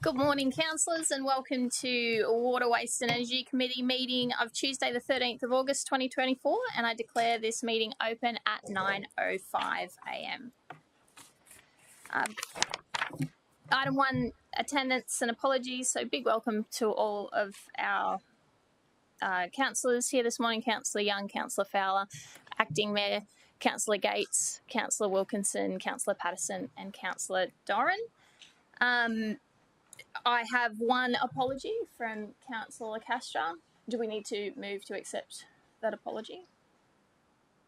Good morning, councillors, and welcome to Water, Waste and Energy Committee meeting of Tuesday the 13th of August 2024, and I declare this meeting open at 9:05 a.m. Item 1, attendance and apologies. So big welcome to all of our councillors here this morning, Councillor Young, Councillor Fowler, Acting Mayor, Councillor Gates, Councillor Wilkinson, Councillor Patterson and Councillor Doran. I have one apology from Councillor Castro. Do we need to move to accept that apology?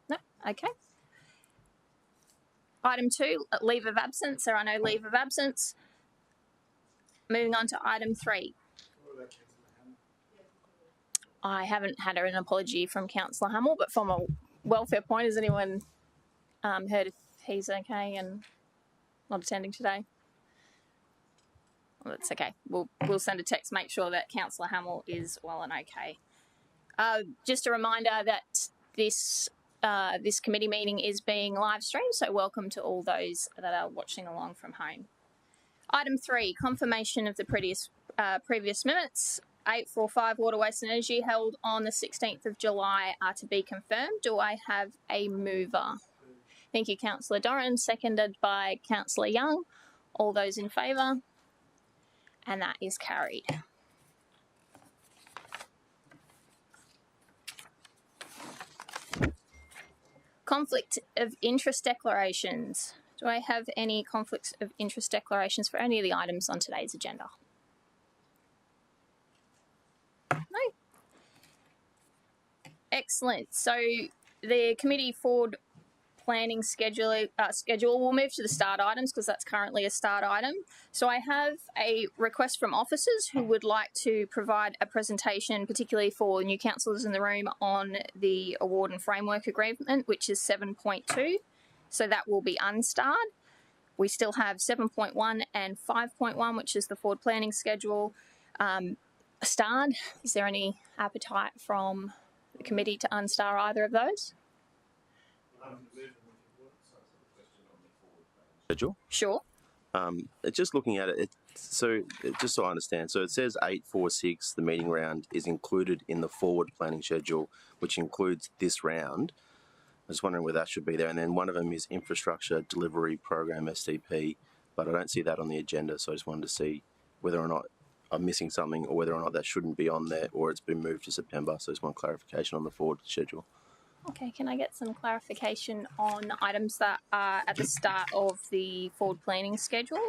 No? Okay. Item 2, leave of absence. There are no leave of absence. Moving on to item 3. I haven't had an apology from Councillor Hummel, but from a welfare point, has anyone heard if he's okay and not attending today? Well, that's okay. We'll send a text, make sure that Councillor Hummel is well and okay. Just a reminder that this committee meeting is being live streamed, so welcome to all those that are watching along from home. Item 3, confirmation of the previous minutes. 845 Water, Waste and Energy held on the 16th of July are to be confirmed. Do I have a mover? Thank you, Councillor Doran, seconded by Councillor Young. All those in favour? And that is carried. Conflict of interest declarations. Do I have any conflicts of interest declarations for any of the items on today's agenda? No. Excellent. So the committee forward planning schedule, we'll move to the start items because that's currently a start item. So I have a request from officers who would like to provide a presentation, particularly for new councillors in the room, on the award and framework agreement, which is 7.2. So that will be unstarred. We still have 7.1 and 5.1, which is the forward planning schedule, starred. Is there any appetite from the committee to unstar either of those? Schedule. Sure. Just looking at it, just so I understand, so it says 846, the meeting round is included in the forward planning schedule, which includes this round. I was wondering whether that should be there. And then one of them is infrastructure delivery program, STP, but I don't see that on the agenda. So I just wanted to see whether or not I'm missing something or whether or not that shouldn't be on there or it's been moved to September. So I just want clarification on the forward schedule. Okay, can I get some clarification on items that are at the start of the forward planning schedule?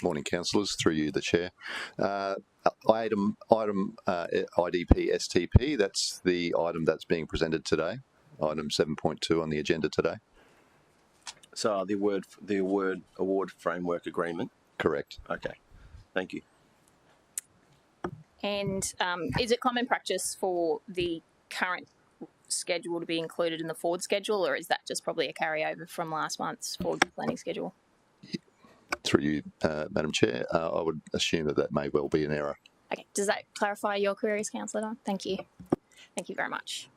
Morning, councillors. Through you, the chair. Item IDP STP. That's the item that's being presented today. Item 7.2 on the agenda today. So the award framework agreement. Correct. Okay. Thank you. And is it common practice for the current schedule to be included in the forward schedule, or is that just probably a carryover from last month's forward planning schedule? Through you, Madam Chair, I would assume that may well be an error. Okay, does that clarify your queries, Councillor Don? Thank you. Thank you very much.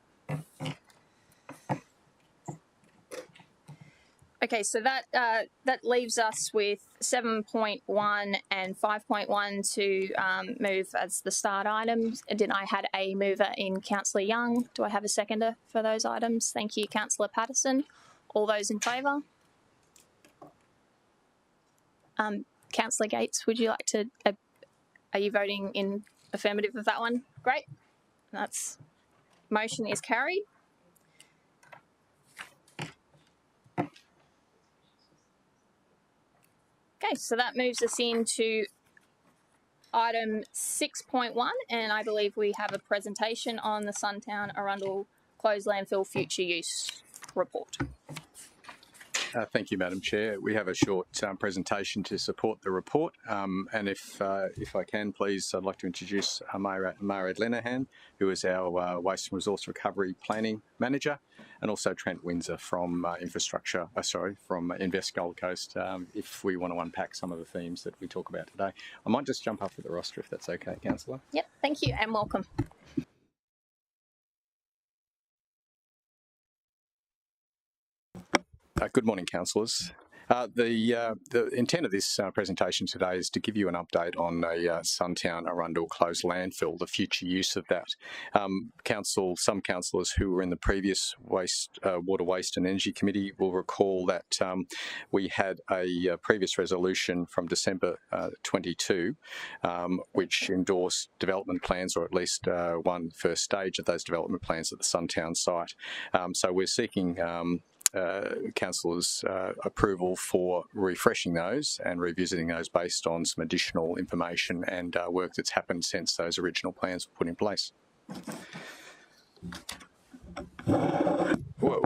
Okay, so that leaves us with 7.1 and 5.1 to move as the start items. Did I had a mover in Councillor Young? Do I have a seconder for those items? Thank you, Councillor Patterson. All those in favour? Councillor Gates, would you like to, are you voting in affirmative of that one? Great. That's, motion is carried. Okay, so that moves us into item 6.1, and I believe we have a presentation on the Suntown Arundel Closed Landfill Future Use Report. Thank you, Madam Chair. We have a short presentation to support the report, and if I can, please, I'd like to introduce Mairead Lenihan, who is our Waste and Resource Recovery Planning Manager, and also Trent Windsor from from Invest Gold Coast, if we want to unpack some of the themes that we talk about today. I might just jump up with the roster if that's okay, Councillor. Yep, thank you and welcome. Good morning, councillors. The intent of this presentation today is to give you an update on a Suntown Arundel closed landfill, the future use of that. Some councillors who were in the previous Water, Waste and Energy Committee will recall that we had a previous resolution from December 22, which endorsed development plans, or at least one first stage of those development plans at the Suntown site. So we're seeking councillors' approval for refreshing those and revisiting those based on some additional information and work that's happened since those original plans were put in place. Whoa.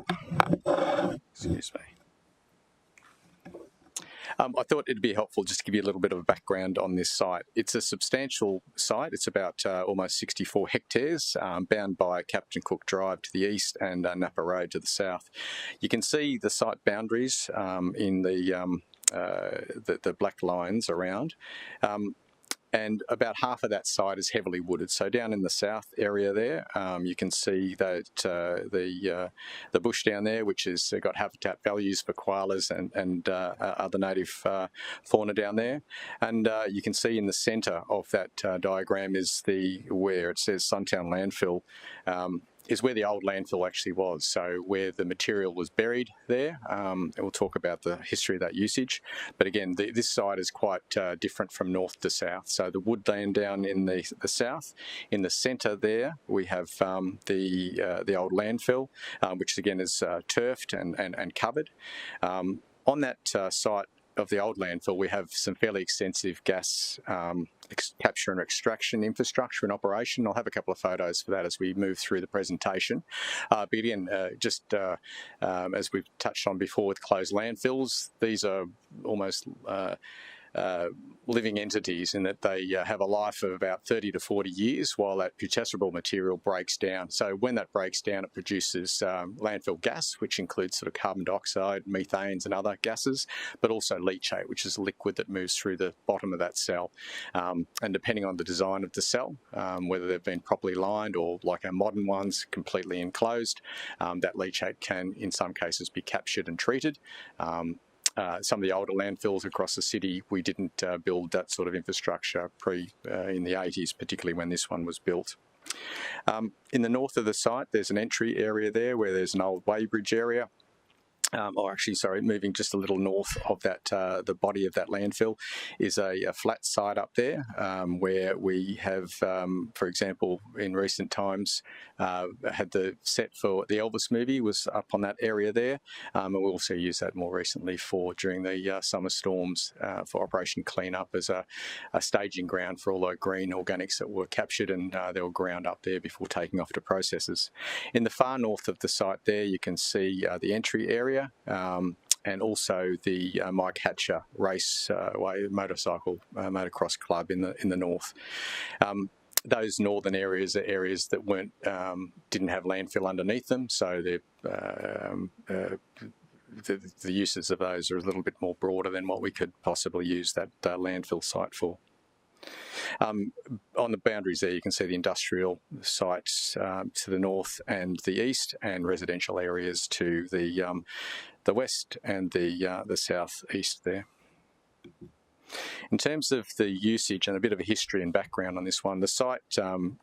Excuse me. I thought it'd be helpful just to give you a little bit of a background on this site. It's a substantial site. It's about almost 64 hectares, bound by Captain Cook Drive to the east and Napa Road to the south. You can see the site boundaries in the black lines around. And about half of that site is heavily wooded. So down in the south area there, you can see that the bush down there, which has got habitat values for koalas and other native fauna down there. And you can see in the centre of that diagram is where it says Suntown Landfill, is where the old landfill actually was, so where the material was buried there. And we'll talk about the history of that usage. But again, this site is quite different from north to south. So the woodland down in the south, in the centre there, we have the old landfill, which again is turfed and covered. On that site of the old landfill, we have some fairly extensive gas capture and extraction infrastructure in operation. I'll have a couple of photos for that as we move through the presentation. But again, as we've touched on before with closed landfills, these are almost living entities in that they have a life of about 30 to 40 years while that putrescible material breaks down. So when that breaks down, it produces landfill gas, which includes sort of carbon dioxide, methanes and other gases, but also leachate, which is a liquid that moves through the bottom of that cell. And depending on the design of the cell, whether they've been properly lined or like our modern ones, completely enclosed, that leachate can in some cases be captured and treated. Some of the older landfills across the city, we didn't build that sort of infrastructure in the 80s, particularly when this one was built. In the north of the site, there's an entry area there where there's an old weighbridge area. Moving just a little north of that, the body of that landfill is a flat site up there where we have, for example, in recent times, had the set for the Elvis movie was up on that area there, and we also used that more recently during the summer storms for Operation Cleanup as a staging ground for all the green organics that were captured, and they were ground up there before taking off to processors. In the far north of the site there, you can see the entry area. And also the Mike Hatcher motocross club in the north. Those northern areas are areas that didn't have landfill underneath them, so the uses of those are a little bit more broader than what we could possibly use that landfill site for. On the boundaries there, you can see the industrial sites to the north and the east, and residential areas to the west and the southeast there. In terms of the usage and a bit of a history and background on this one, the site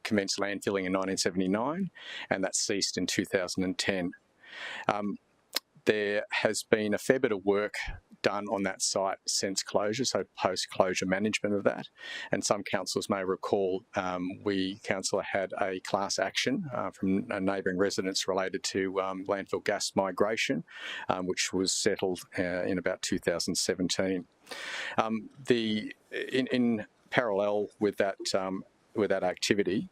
commenced landfilling in 1979, and that ceased in 2010. There has been a fair bit of work done on that site since closure, so post-closure management of that. And some councillors may recall councillor had a class action from neighbouring residents related to landfill gas migration, which was settled in about 2017. In parallel with that activity,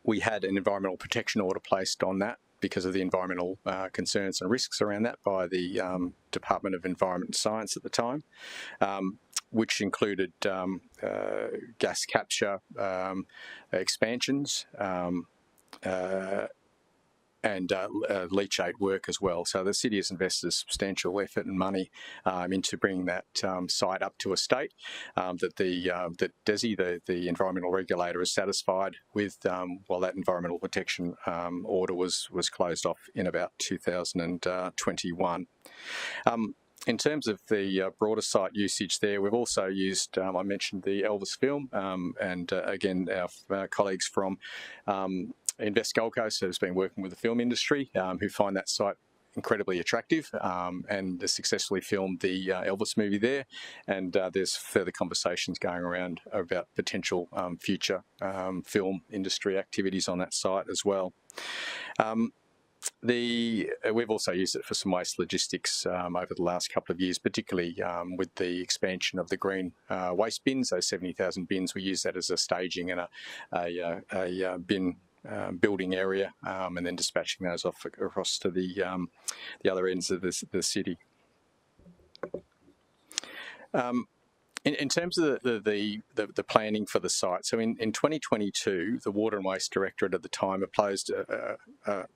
we had an environmental protection order placed on that because of the environmental concerns and risks around that by the Department of Environment and Science at the time, which included gas capture expansions and leachate work as well. So the city has invested substantial effort and money into bringing that site up to a state that that DESI, the environmental regulator, is satisfied with, while that environmental protection order was closed off in about 2021. In terms of the broader site usage there, we've also used, I mentioned the Elvis film, and again, our colleagues from Invest Gold Coast has been working with the film industry, who find that site incredibly attractive, and has successfully filmed the Elvis movie there. And there's further conversations going around about potential future film industry activities on that site as well. We've also used it for some waste logistics over the last couple of years, particularly with the expansion of the green waste bins. Those 70,000 bins, we use that as a staging and a bin building area, and then dispatching those off across to the other ends of the city. In terms of the planning for the site, so in 2022, the Water and Waste Directorate at the time proposed a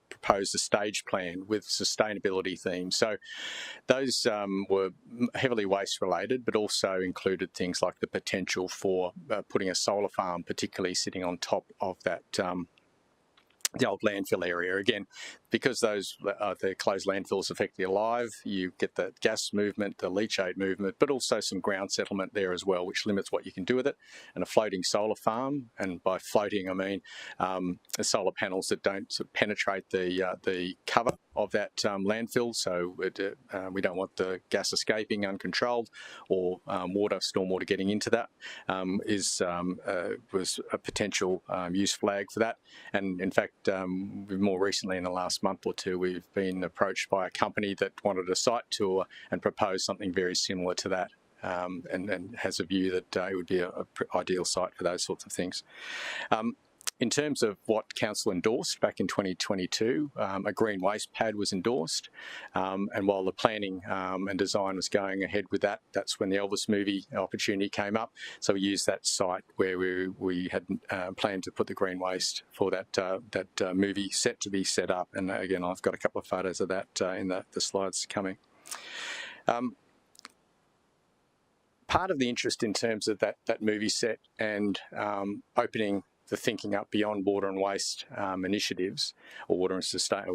stage plan with sustainability themes. So those were heavily waste related, but also included things like the potential for putting a solar farm, particularly sitting on top of that the old landfill area. Again, because those the closed landfills effectively alive, you get the gas movement, the leachate movement, but also some ground settlement there as well, which limits what you can do with it. And a floating solar farm, and by floating I mean solar panels that don't penetrate the cover of that landfill, so we don't want the gas escaping uncontrolled or stormwater getting into that, was a potential use flag for that. And in fact, more recently in the last month or two, we've been approached by a company that wanted a site tour and proposed something very similar to that, and has a view that it would be an ideal site for those sorts of things. In terms of what Council endorsed back in 2022, a green waste pad was endorsed, and while the planning and design was going ahead with that, that's when the Elvis movie opportunity came up. So we used that site where we had planned to put the green waste for that movie set to be set up. And again, I've got a couple of photos of that in the slides coming. Part of the interest in terms of that movie set and opening the thinking up beyond water and waste initiatives, or water and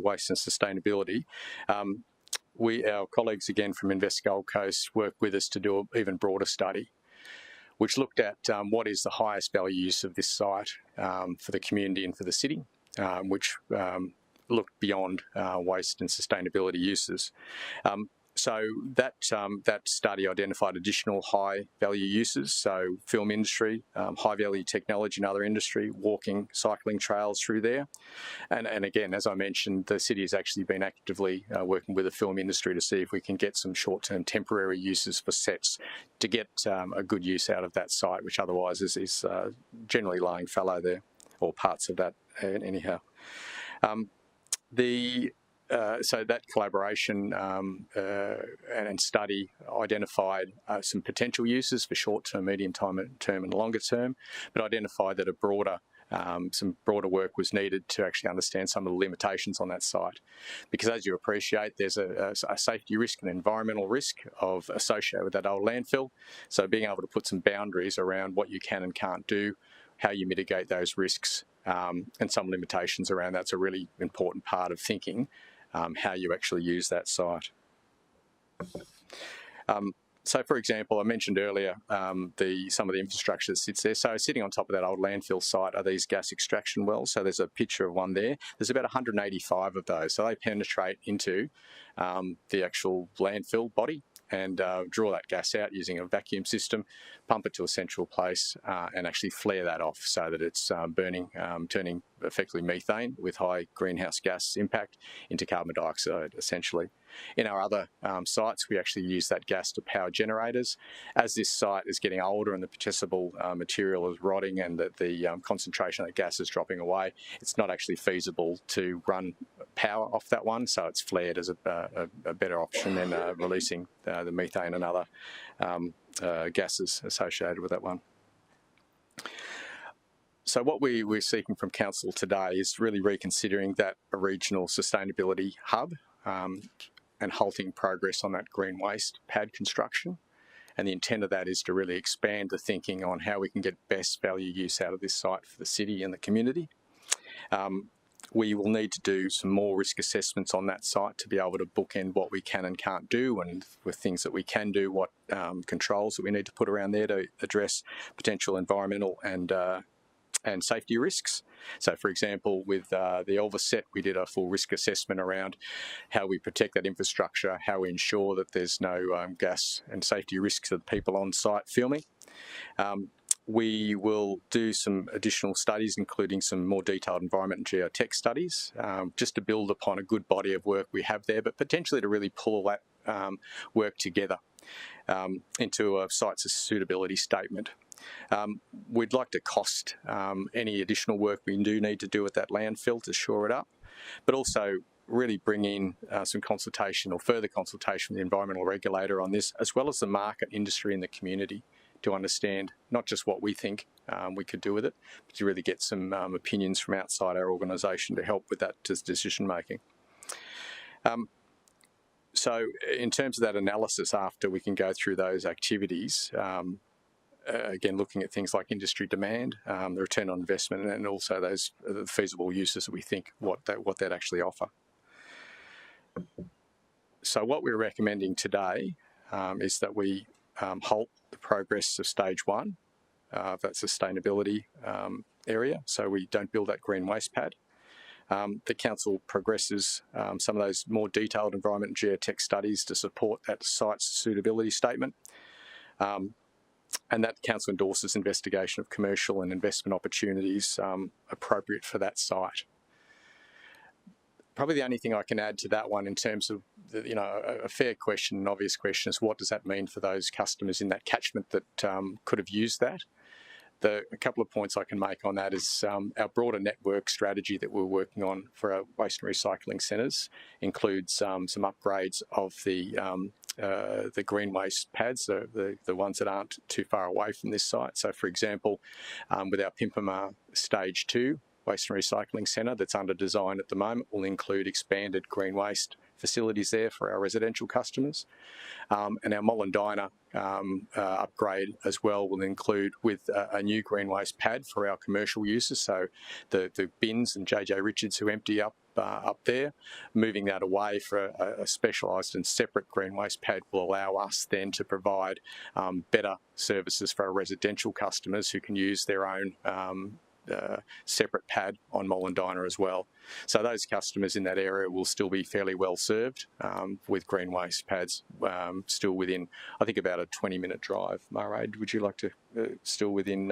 waste and sustainability, our colleagues again from Invest Gold Coast worked with us to do an even broader study, which looked at what is the highest value use of this site for the community and for the city, which looked beyond waste and sustainability uses. So that study identified additional high-value uses, so film industry, high-value technology and other industry, walking, cycling trails through there. And again, as I mentioned, the city has actually been actively working with the film industry to see if we can get some short-term temporary uses for sets to get a good use out of that site, which otherwise is generally lying fallow there, or parts of that anyhow. So that collaboration and study identified some potential uses for short-term, medium-term and longer term, but identified that some broader work was needed to actually understand some of the limitations on that site. Because as you appreciate, there's a safety risk and environmental risk associated with that old landfill. So being able to put some boundaries around what you can and can't do, how you mitigate those risks, and some limitations around that's a really important part of thinking how you actually use that site. So, for example, I mentioned earlier some of the infrastructure that sits there. So sitting on top of that old landfill site are these gas extraction wells. So there's a picture of one there. There's about 185 of those. So they penetrate into the actual landfill body and draw that gas out using a vacuum system, pump it to a central place, and actually flare that off so that it's turning effectively methane with high greenhouse gas impact into carbon dioxide, essentially. In our other sites, we actually use that gas to power generators. As this site is getting older and the potential material is rotting and the concentration of that gas is dropping away, it's not actually feasible to run power off that one, so it's flared as a better option than releasing the methane and other gases associated with that one. So what we're seeking from Council today is really reconsidering that regional sustainability hub and halting progress on that green waste pad construction. And the intent of that is to really expand the thinking on how we can get best value use out of this site for the city and the community. We will need to do some more risk assessments on that site to be able to bookend what we can and can't do, and with things that we can do, what controls that we need to put around there to address potential environmental and safety risks. So, for example, with the Elvis set, we did a full risk assessment around how we protect that infrastructure, how we ensure that there's no gas and safety risks to the people on site filming. We will do some additional studies, including some more detailed environment and geotech studies, just to build upon a good body of work we have there, but potentially to really pull that work together into a site suitability statement. We'd like to cost any additional work we do need to do at that landfill to shore it up, but also really bring in some consultation or further consultation with the environmental regulator on this, as well as the market, industry and the community, to understand not just what we think we could do with it, but to really get some opinions from outside our organisation to help with that decision making. So in terms of that analysis, after we can go through those activities, again, looking at things like industry demand, the return on investment, and also those feasible uses that we think what that actually offer. So what we're recommending today is that we halt the progress of stage one, of that sustainability area, so we don't build that green waste pad. The council progresses some of those more detailed environment and geotech studies to support that site's suitability statement. And that council endorses investigation of commercial and investment opportunities appropriate for that site. Probably the only thing I can add to that one in terms of, a fair question, an obvious question is what does that mean for those customers in that catchment that could have used that? A couple of points I can make on that is our broader network strategy that we're working on for our waste and recycling centres includes some upgrades of the green waste pads, the ones that aren't too far away from this site. So, for example, with our Pimpama Stage 2 Waste and Recycling Centre that's under design at the moment, will include expanded green waste facilities there for our residential customers. And our Mollendina upgrade as well will include with a new green waste pad for our commercial users. So the bins and JJ Richards who empty up there, moving that away for a specialised and separate green waste pad will allow us then to provide better services for our residential customers who can use their own separate pad on Mollendina as well. So those customers in that area will still be fairly well served with green waste pads still within, I think, about a 20-minute drive. Mairead, would you like to still within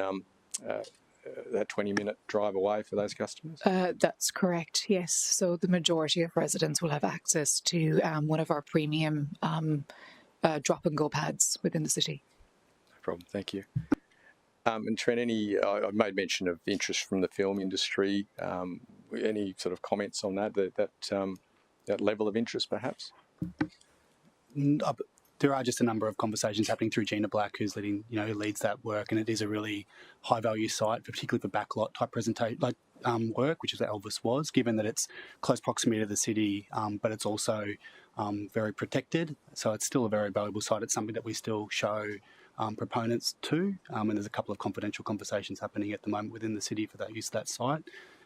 that 20-minute drive away for those customers? That's correct, yes. So the majority of residents will have access to one of our premium drop-and-go pads within the city. No problem, thank you. And Trent, I made mention of interest from the film industry. Any sort of comments on that level of interest, perhaps? There are just a number of conversations happening through Gina Black, who leads that work, and it is a really high-value site, particularly for backlot type presentation, work, which is what Elvis was, given that it's close proximity to the city, but it's also very protected. So it's still a very valuable site. It's something that we still show proponents to, and there's a couple of confidential conversations happening at the moment within the city for that use of that site.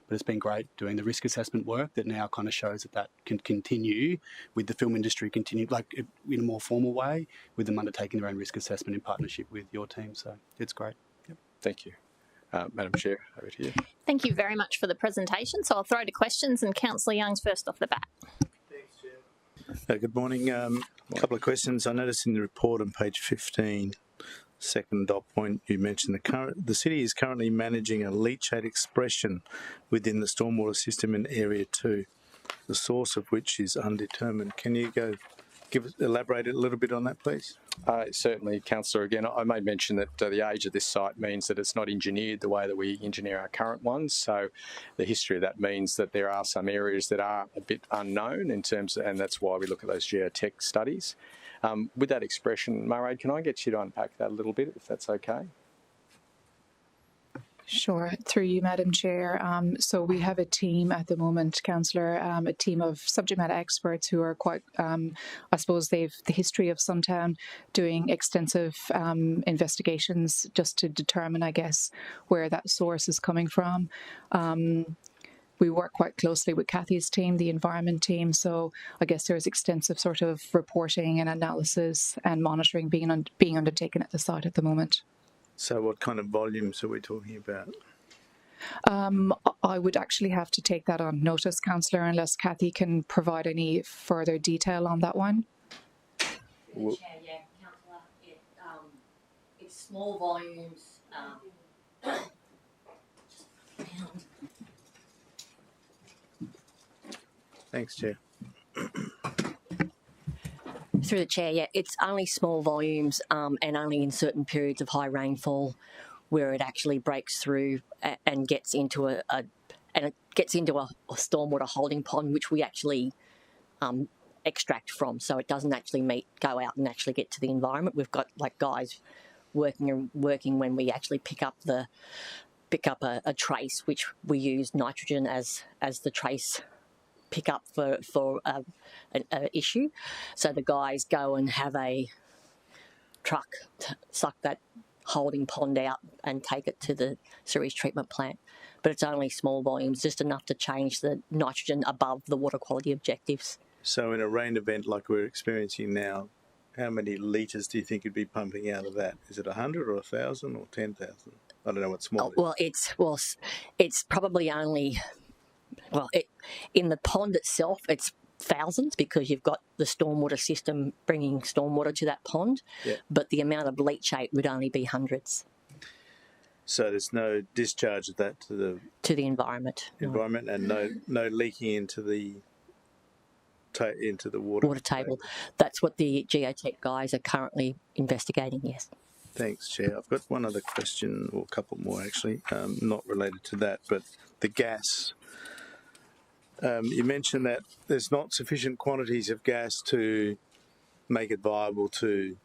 But it's been great doing the risk assessment work that now kind of shows that can continue with the film industry in a more formal way, with them undertaking their own risk assessment in partnership with your team. So it's great. Yep. Thank you. Madam Chair, over to you. Thank you very much for the presentation. So I'll throw to questions, and Councillor Young's first off the bat. Thanks, Chair. Good morning. A couple of questions. I noticed in the report on page 15 second dot point, you mentioned the city is currently managing a leachate expression within the stormwater system in Area 2, the source of which is undetermined. Can you elaborate a little bit on that, please? Certainly, Councillor. Again, I made mention that the age of this site means that it's not engineered the way that we engineer our current ones. So the history of that means that there are some areas that are a bit unknown in terms of, and that's why we look at those geotech studies. With that expression, Murray, can I get you to unpack that a little bit, if that's okay? Sure, through you, Madam Chair. So we have a team at the moment, Councillor, a team of subject matter experts who are quite, I suppose they've the history of Suntown doing extensive investigations just to determine, I guess, where that source is coming from. We work quite closely with Kathy's team, the environment team, so I guess there's extensive sort of reporting and analysis and monitoring being undertaken at the site at the moment. So what kind of volumes are we talking about? I would actually have to take that on notice, Councillor, unless Kathy can provide any further detail on that one. Chair, yeah, Councillor, it's small volumes. Thanks, Chair. Through the Chair, yeah, it's only small volumes and only in certain periods of high rainfall where it actually breaks through and gets into a stormwater holding pond, which we actually extract from. So it doesn't actually go out and actually get to the environment. We've got like guys working when we actually pick up a trace, which we use nitrogen as the trace pick up for an issue. So the guys go and have a truck suck that holding pond out and take it to the sewage treatment plant. But it's only small volumes, just enough to change the nitrogen above the water quality objectives. So in a rain event like we're experiencing now, how many litres do you think you'd be pumping out of that? Is it 100 or 1,000 or 10,000? I don't know what small is. Well, it's probably only... in the pond itself, it's thousands because you've got the stormwater system bringing stormwater to that pond, yeah. But the amount of leachate would only be hundreds. So there's no discharge of that to the environment. And no leaking into the water table. That's what the geotech guys are currently investigating. Yes. Thanks, Chair. I've got one other question, or a couple more actually, not related to that, but the gas. You mentioned that there's not sufficient quantities of gas to make it viable to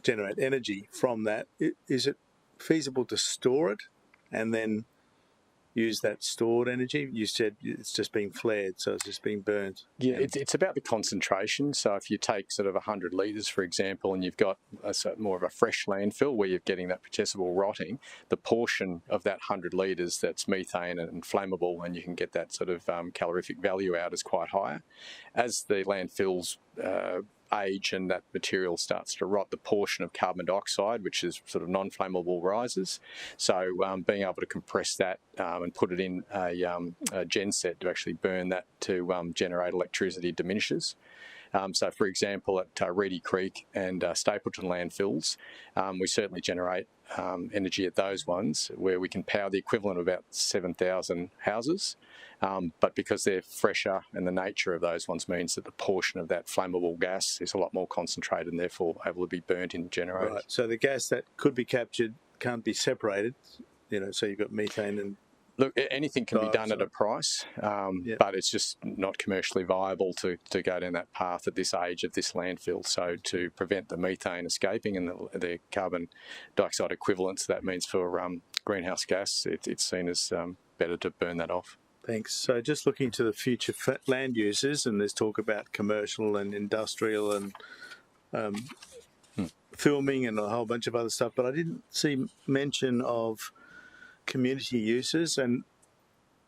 generate energy from that. Is it feasible to store it and then use that stored energy? You said it's just being flared, so it's just being burnt. Yeah, it's about the concentration. So if you take sort of 100 litres, for example, and you've got more of a fresh landfill where you're getting that processable rotting, the portion of that 100 litres that's methane and flammable, and you can get that sort of calorific value out, is quite higher. As the landfills age and that material starts to rot, the portion of carbon dioxide, which is sort of non-flammable, rises. So being able to compress that and put it in a genset to actually burn that to generate electricity diminishes. So, for example, at Reedy Creek and Stapleton landfills, we certainly generate energy at those ones where we can power the equivalent of about 7,000 houses. But because they're fresher and the nature of those ones means that the portion of that flammable gas is a lot more concentrated and therefore able to be burnt in generators. Right. So the gas that could be captured can't be separated, so you've got methane and... Look, anything can be done at a price, but it's just not commercially viable to go down that path at this age of this landfill. So to prevent the methane escaping and the carbon dioxide equivalents that means for greenhouse gas, it's seen as better to burn that off. Thanks. So just looking to the future land uses, and there's talk about commercial and industrial and filming and a whole bunch of other stuff, but I didn't see mention of community uses, and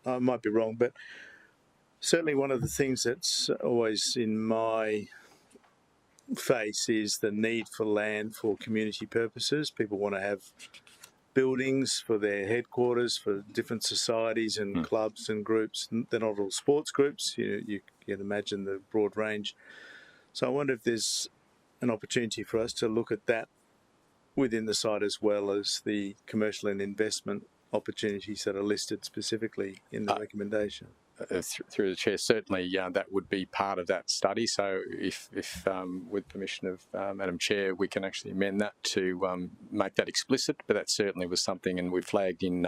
I might be wrong, but certainly one of the things that's always in my face is the need for land for community purposes. People want to have buildings for their headquarters for different societies and clubs and groups. They're not all sports groups. You can imagine the broad range. So I wonder if there's an opportunity for us to look at that within the site as well as the commercial and investment opportunities that are listed specifically in the recommendation. Through the chair, certainly that would be part of that study. So, if with permission of Madam Chair, we can actually amend that to make that explicit. But that certainly was something, and we flagged in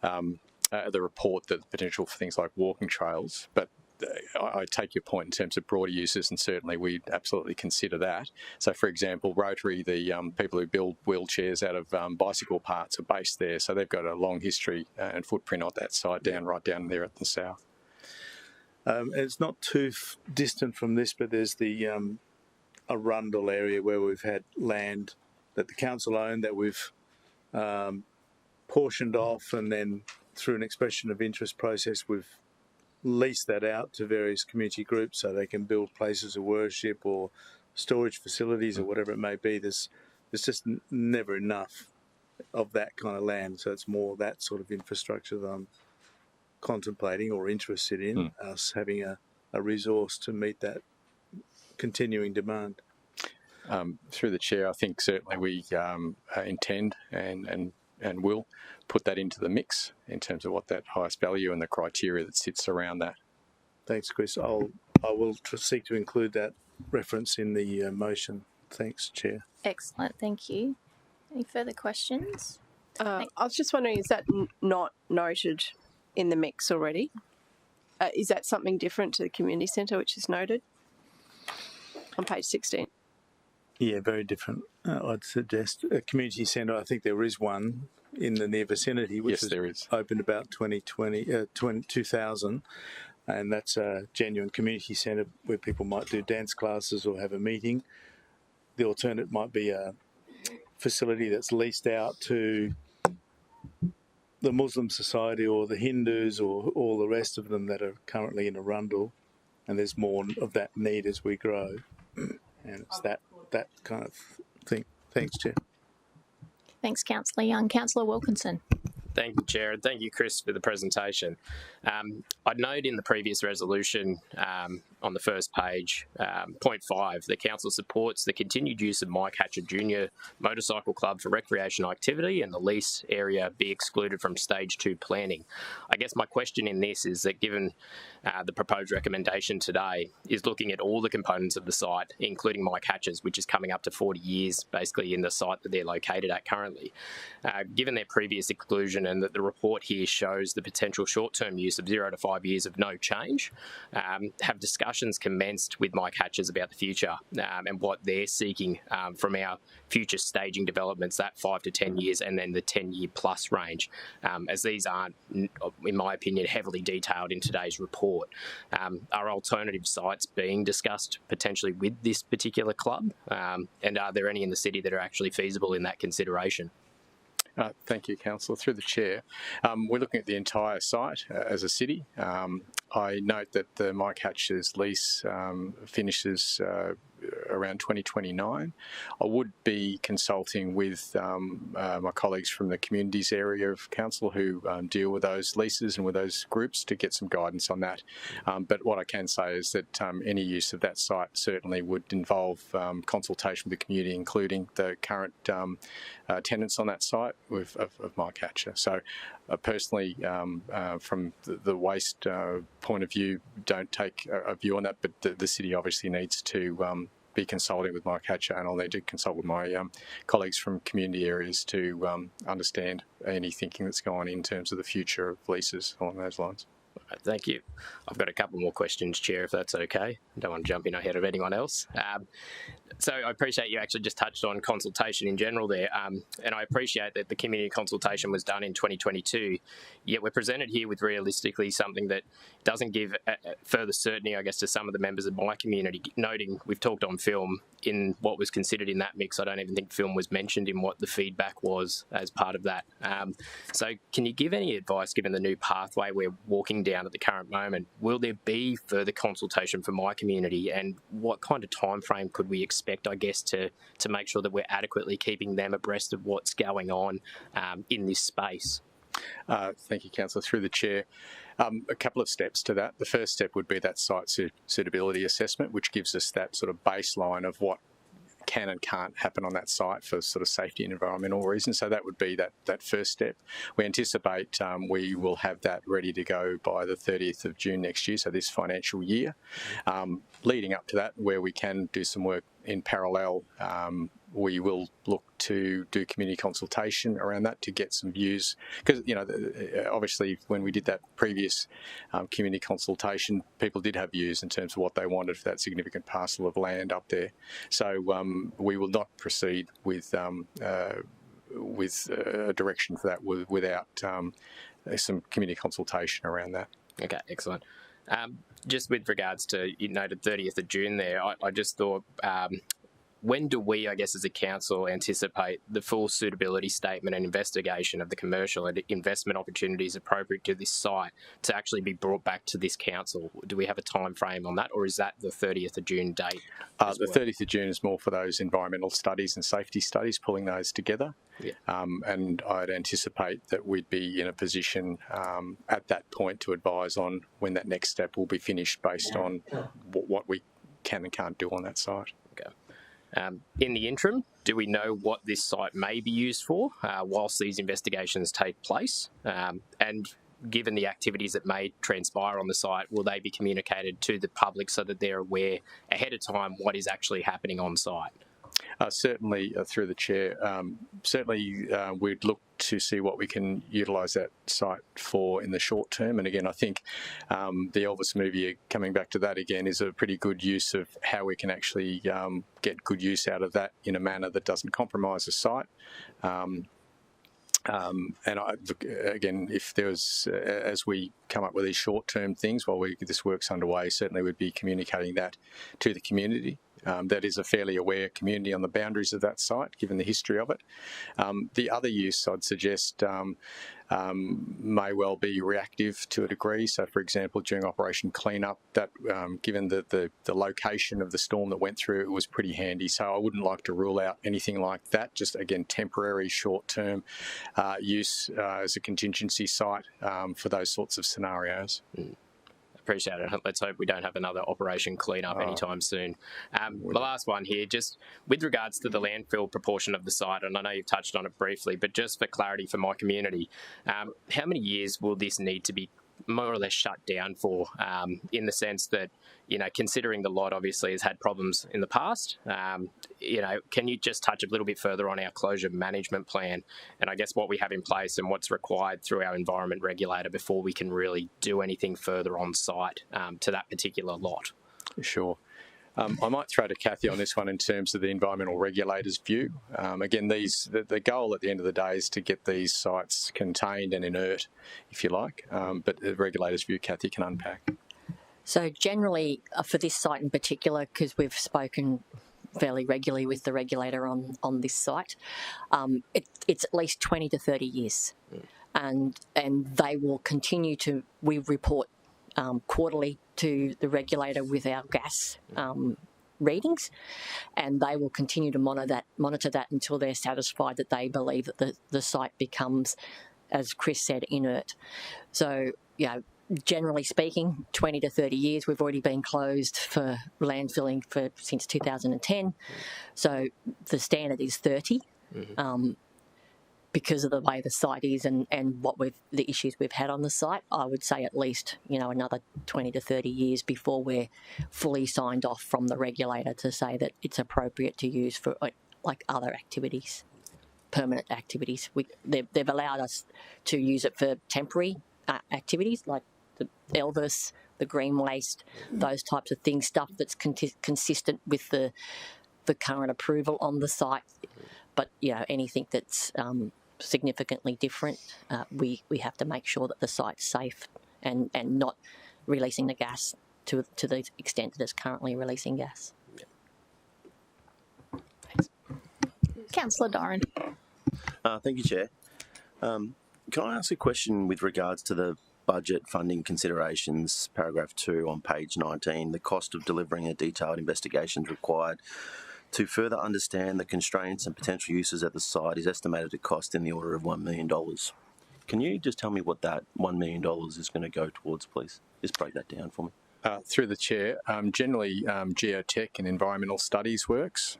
the report that the potential for things like walking trails. But I take your point in terms of broader uses, and certainly we'd absolutely consider that. So, for example, Rotary, the people who build wheelchairs out of bicycle parts are based there, so they've got a long history and footprint on that side, right down there at the south. It's not too distant from this, but there's the Arundel area where we've had land that the council owned that we've portioned off, and then through an expression of interest process, we've lease that out to various community groups so they can build places of worship or storage facilities or whatever it may be. There's just never enough of that kind of land, so it's more that sort of infrastructure that I'm contemplating or interested in, us having a resource to meet that continuing demand. Through the chair, I think certainly we intend and will put that into the mix in terms of what that highest value and the criteria that sits around that. Thanks, Chris. I will seek to include that reference in the motion. Thanks, Chair. Excellent, thank you. Any further questions? I was just wondering, is that not noted in the mix already? Is that something different to the community centre, which is noted on page 16? Yeah, very different. I'd suggest a community centre. I think there is one in the near vicinity, which was opened about 2000, and that's a genuine community centre where people might do dance classes or have a meeting. The alternate might be a facility that's leased out to the Muslim Society or the Hindus or all the rest of them that are currently in Arundel, and there's more of that need as we grow, and it's that kind of thing. Thanks, Chair. Thanks, Councillor Young. Councillor Wilkinson. Thank you, Chair, and thank you, Chris, for the presentation. I'd note in the previous resolution on the first page, point 5, the Council supports the continued use of Mike Hatcher Junior Motorcycle Club for recreational activity and the lease area be excluded from Stage 2 planning. I guess my question in this is that given the proposed recommendation today is looking at all the components of the site, including Mike Hatcher's, which is coming up to 40 years basically in the site that they're located at currently. Given their previous exclusion and that the report here shows the potential short-term use of 0 to 5 years of no change, have discussions commenced with Mike Hatcher's about the future and what they're seeking from our future staging developments, that 5 to 10 years and then the 10-year plus range, as these aren't, in my opinion, heavily detailed in today's report. Are alternative sites being discussed potentially with this particular club? And are there any in the city that are actually feasible in that consideration? Thank you, Councillor. Through the chair, we're looking at the entire site as a city. I note that the Mike Hatcher's lease finishes around 2029. I would be consulting with my colleagues from the communities area of council who deal with those leases and with those groups to get some guidance on that. But what I can say is that any use of that site certainly would involve consultation with the community, including the current tenants on that site of Mike Hatcher. So personally, from the waste point of view, don't take a view on that, but the city obviously needs to be consulting with Mike Hatcher, and I'll need to consult with my colleagues from community areas to understand any thinking that's going on in terms of the future of leases along those lines. Thank you. I've got a couple more questions, Chair, if that's okay. I don't want to jump in ahead of anyone else. So I appreciate you actually just touched on consultation in general there, and I appreciate that the community consultation was done in 2022, yet we're presented here with realistically something that doesn't give further certainty, I guess, to some of the members of my community, noting we've talked on film in what was considered in that mix. I don't even think film was mentioned in what the feedback was as part of that. So can you give any advice, given the new pathway we're walking down at the current moment? Will there be further consultation for my community, and what kind of time frame could we expect, I guess, to make sure that we're adequately keeping them abreast of what's going on in this space? Thank you, Councillor. Through the chair, a couple of steps to that. The first step would be that site suitability assessment, which gives us that sort of baseline of what can and can't happen on that site for sort of safety and environmental reasons. So that would be that first step. We anticipate we will have that ready to go by the 30th of June next year, so this financial year. Leading up to that, where we can do some work in parallel, we will look to do community consultation around that to get some views, because obviously when we did that previous community consultation, people did have views in terms of what they wanted for that significant parcel of land up there. So we will not proceed with a direction for that without some community consultation around that. Okay, excellent. Just with regards to, you noted 30th of June there, I just thought, when do we, I guess, as a council, anticipate the full suitability statement and investigation of the commercial and investment opportunities appropriate to this site to actually be brought back to this council? Do we have a time frame on that, or is that the 30th of June date? The 30th of June is more for those environmental studies and safety studies, pulling those together. Yeah. And I'd anticipate that we'd be in a position at that point to advise on when that next step will be finished based on what we can and can't do on that site. Okay. In the interim, do we know what this site may be used for whilst these investigations take place? And given the activities that may transpire on the site, will they be communicated to the public so that they're aware ahead of time what is actually happening on site? Certainly, through the chair, we'd look to see what we can utilise that site for in the short term. And again, I think the Elvis movie, coming back to that again, is a pretty good use of how we can actually get good use out of that in a manner that doesn't compromise the site. And again, if there was, as we come up with these short-term things while this work's underway, certainly we'd be communicating that to the community. That is a fairly aware community on the boundaries of that site, given the history of it. The other use, I'd suggest, may well be reactive to a degree. So, for example, during Operation Cleanup, that given the location of the storm that went through, it was pretty handy. So I wouldn't like to rule out anything like that, just, again, temporary, short-term use as a contingency site for those sorts of scenarios. Appreciate it. Let's hope we don't have another Operation Cleanup anytime soon. The last one here, just with regards to the landfill proportion of the site, and I know you've touched on it briefly, but just for clarity for my community, how many years will this need to be more or less shut down for, in the sense that, considering the lot obviously has had problems in the past, can you just touch a little bit further on our closure management plan and I guess what we have in place and what's required through our environment regulator before we can really do anything further on site to that particular lot? Sure. I might throw to Kathy on this one in terms of the environmental regulator's view. Again, the goal at the end of the day is to get these sites contained and inert, if you like, but the regulator's view, Kathy can unpack. So generally, for this site in particular, because we've spoken fairly regularly with the regulator on this site, it's at least 20 to 30 years. And they will continue to, we report quarterly to the regulator with our gas readings, and they will continue to monitor that until they're satisfied that they believe that the site becomes, as Chris said, inert. So, generally speaking, 20 to 30 years. We've already been closed for landfilling since 2010. So the standard is 30. Because of the way the site is and the issues we've had on the site, I would say at least, another 20 to 30 years before we're fully signed off from the regulator to say that it's appropriate to use for like other activities, permanent activities. They've allowed us to use it for temporary activities like the Elvis, the green waste, those types of things, stuff that's consistent with the current approval on the site. But, anything that's significantly different, we have to make sure that the site's safe and not releasing the gas to the extent that it's currently releasing gas. Thanks. Councillor Doran. Thank you, Chair. Can I ask a question with regards to the budget funding considerations, paragraph 2 on page 19, the cost of delivering a detailed investigation required to further understand the constraints and potential uses at the site is estimated to cost in the order of $1 million. Can you just tell me what that $1 million is going to go towards, please? Just break that down for me. Through the chair, generally geotech and environmental studies works.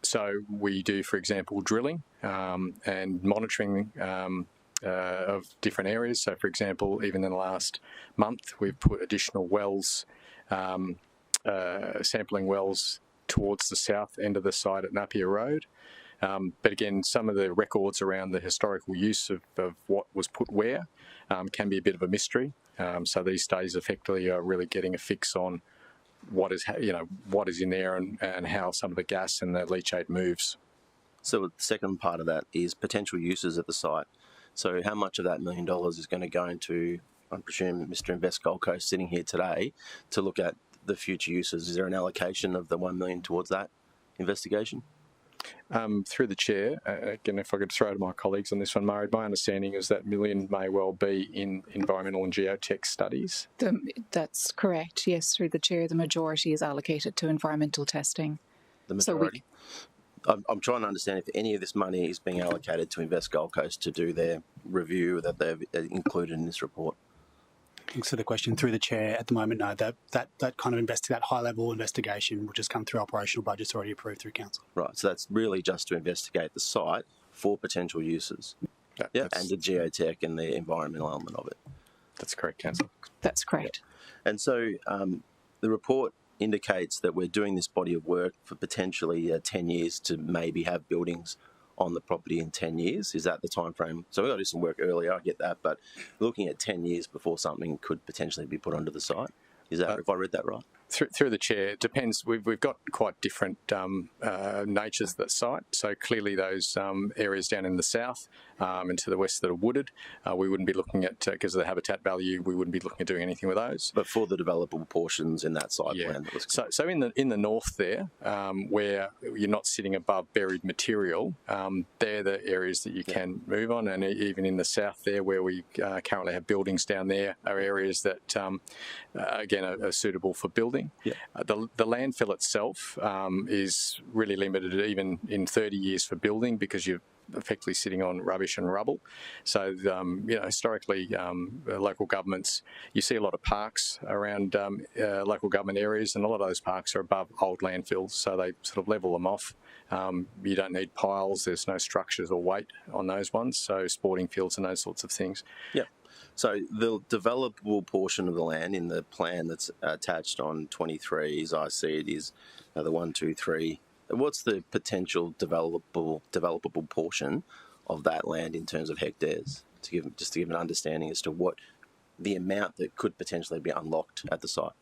So we do, for example, drilling and monitoring of different areas. So, for example, even in the last month, we've put additional wells, sampling wells towards the south end of the site at Napier Road. But again, some of the records around the historical use of what was put where can be a bit of a mystery. So these studies effectively are really getting a fix on what is in there and how some of the gas and the leachate moves. So the second part of that is potential uses at the site. So how much of that $1 million is going to go into, I presume, Mr. Invest Gold Coast sitting here today to look at the future uses? Is there an allocation of the $1 million towards that investigation? Through the chair, again, if I could throw to my colleagues on this one, Murray, my understanding is that $1 million may well be in environmental and geotech studies. That's correct. Yes, through the chair, the majority is allocated to environmental testing. The majority? I'm trying to understand if any of this money is being allocated to Invest Gold Coast to do their review that they've included in this report. Thanks for the question. Through the chair, at the moment, no. That kind of that high-level investigation will just come through operational budgets already approved through council. Right, so that's really just to investigate the site for potential uses. Yeah, and the geotech and the environmental element of it. That's correct, Councillor. That's correct. And so the report indicates that we're doing this body of work for potentially 10 years to maybe have buildings on the property in 10 years. Is that the time frame? So we've got to do some work earlier, I get that, but looking at 10 years before something could potentially be put onto the site. Is that, if I read that right? Through the chair, it depends. We've got quite different natures of that site. So clearly those areas down in the south and to the west that are wooded, we wouldn't be looking at, because of the habitat value, we wouldn't be looking at doing anything with those. But for the developable portions in that site plan. That was so in the north there, where you're not sitting above buried material, they're the areas that you can move on. And even in the south there, where we currently have buildings down there, are areas that, again, are suitable for building. Yeah. The landfill itself is really limited even in 30 years for building because you're effectively sitting on rubbish and rubble. So, historically, local governments, you see a lot of parks around local government areas, and a lot of those parks are above old landfills, so they sort of level them off. You don't need piles, there's no structures or weight on those ones, so sporting fields and those sorts of things. Yeah. So the developable portion of the land in the plan that's attached on 23, as I see it, is the 1, 2, 3. What's the potential developable portion of that land in terms of hectares? To give an understanding as to what the amount that could potentially be unlocked at the site.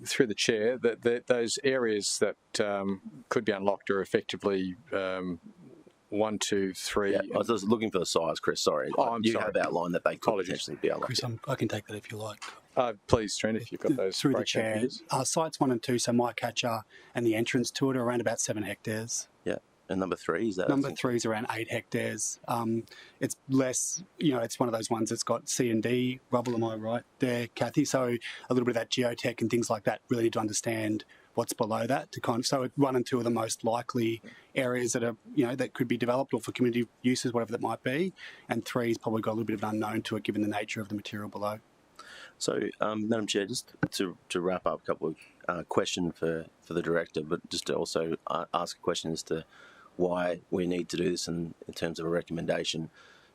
Through the chair, those areas that could be unlocked are effectively 1, 2, 3. Yeah, I was just looking for the size, Chris. Sorry. I'm sorry. Have outlined that they could potentially be unlocked. Chris, I can take that if you like. Please, Trent, if you've got those. Through the chair, sites 1 and 2, so my catcher and the entrance to it are around about 7 hectares. Yeah. And number 3 is that? Number 3 is around 8 hectares. It's less, it's one of those ones that's got C&D rubble. Am I right there, Kathy? So a little bit of that geotech and things like that. Really need to understand what's below that to so 1 and 2 are the most likely areas that are that could be developed or for community uses, whatever that might be, and 3's probably got a little bit of an unknown to it given the nature of the material below. So, Madam Chair, just to wrap up, a couple of questions for the director, but just to also ask a question as to why we need to do this in terms of a recommendation.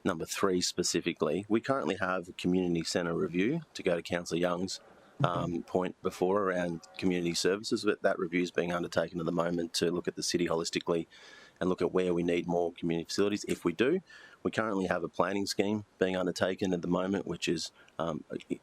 Number 3 specifically, we currently have a community centre review, to go to Councillor Young's point before around community services. That review is being undertaken at the moment to look at the city holistically and look at where we need more community facilities. If we do, we currently have a planning scheme being undertaken at the moment, which is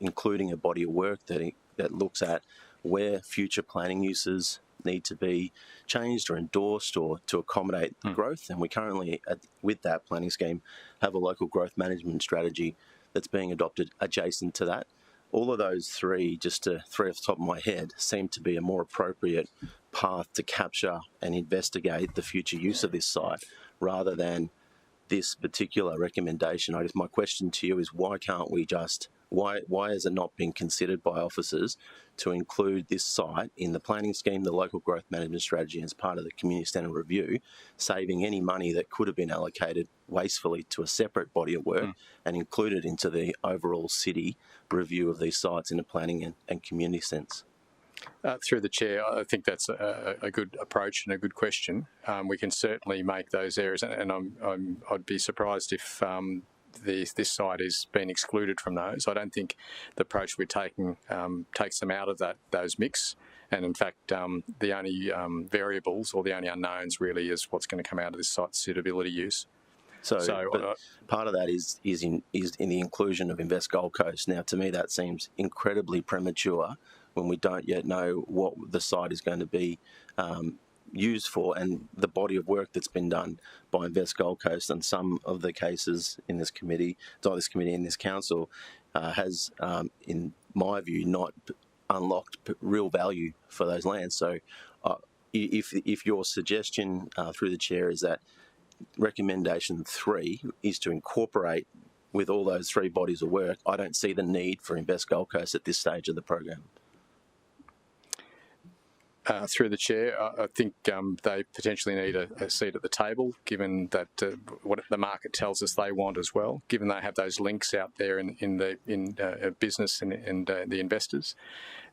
including a body of work that looks at where future planning uses need to be changed or endorsed or to accommodate growth. And we currently, with that planning scheme, have a local growth management strategy that's being adopted adjacent to that. All of those 3, just to 3 off the top of my head, seem to be a more appropriate path to capture and investigate the future use of this site, rather than this particular recommendation, I guess my question to you is why can't we just, why has it not been considered by officers to include this site in the planning scheme, the local growth management strategy as part of the community centre review, saving any money that could have been allocated wastefully to a separate body of work and included into the overall city review of these sites in a planning and community sense? Through the chair, I think that's a good approach and a good question. We can certainly make those areas, and I'd be surprised if this site is being excluded from those. I don't think the approach we're taking takes them out of those mix. And in fact, the only variables or the only unknowns really is what's going to come out of this site's suitability use. But part of that is in the inclusion of Invest Gold Coast. Now, to me, that seems incredibly premature when we don't yet know what the site is going to be used for, and the body of work that's been done by Invest Gold Coast and some of the cases in this committee, in this council, has, in my view, not unlocked real value for those lands. So, if your suggestion through the chair is that recommendation 3 is to incorporate with all those 3 bodies of work, I don't see the need for Invest Gold Coast at this stage of the program. Through the chair, I think they potentially need a seat at the table, given that what the market tells us they want as well, given they have those links out there in business and the investors.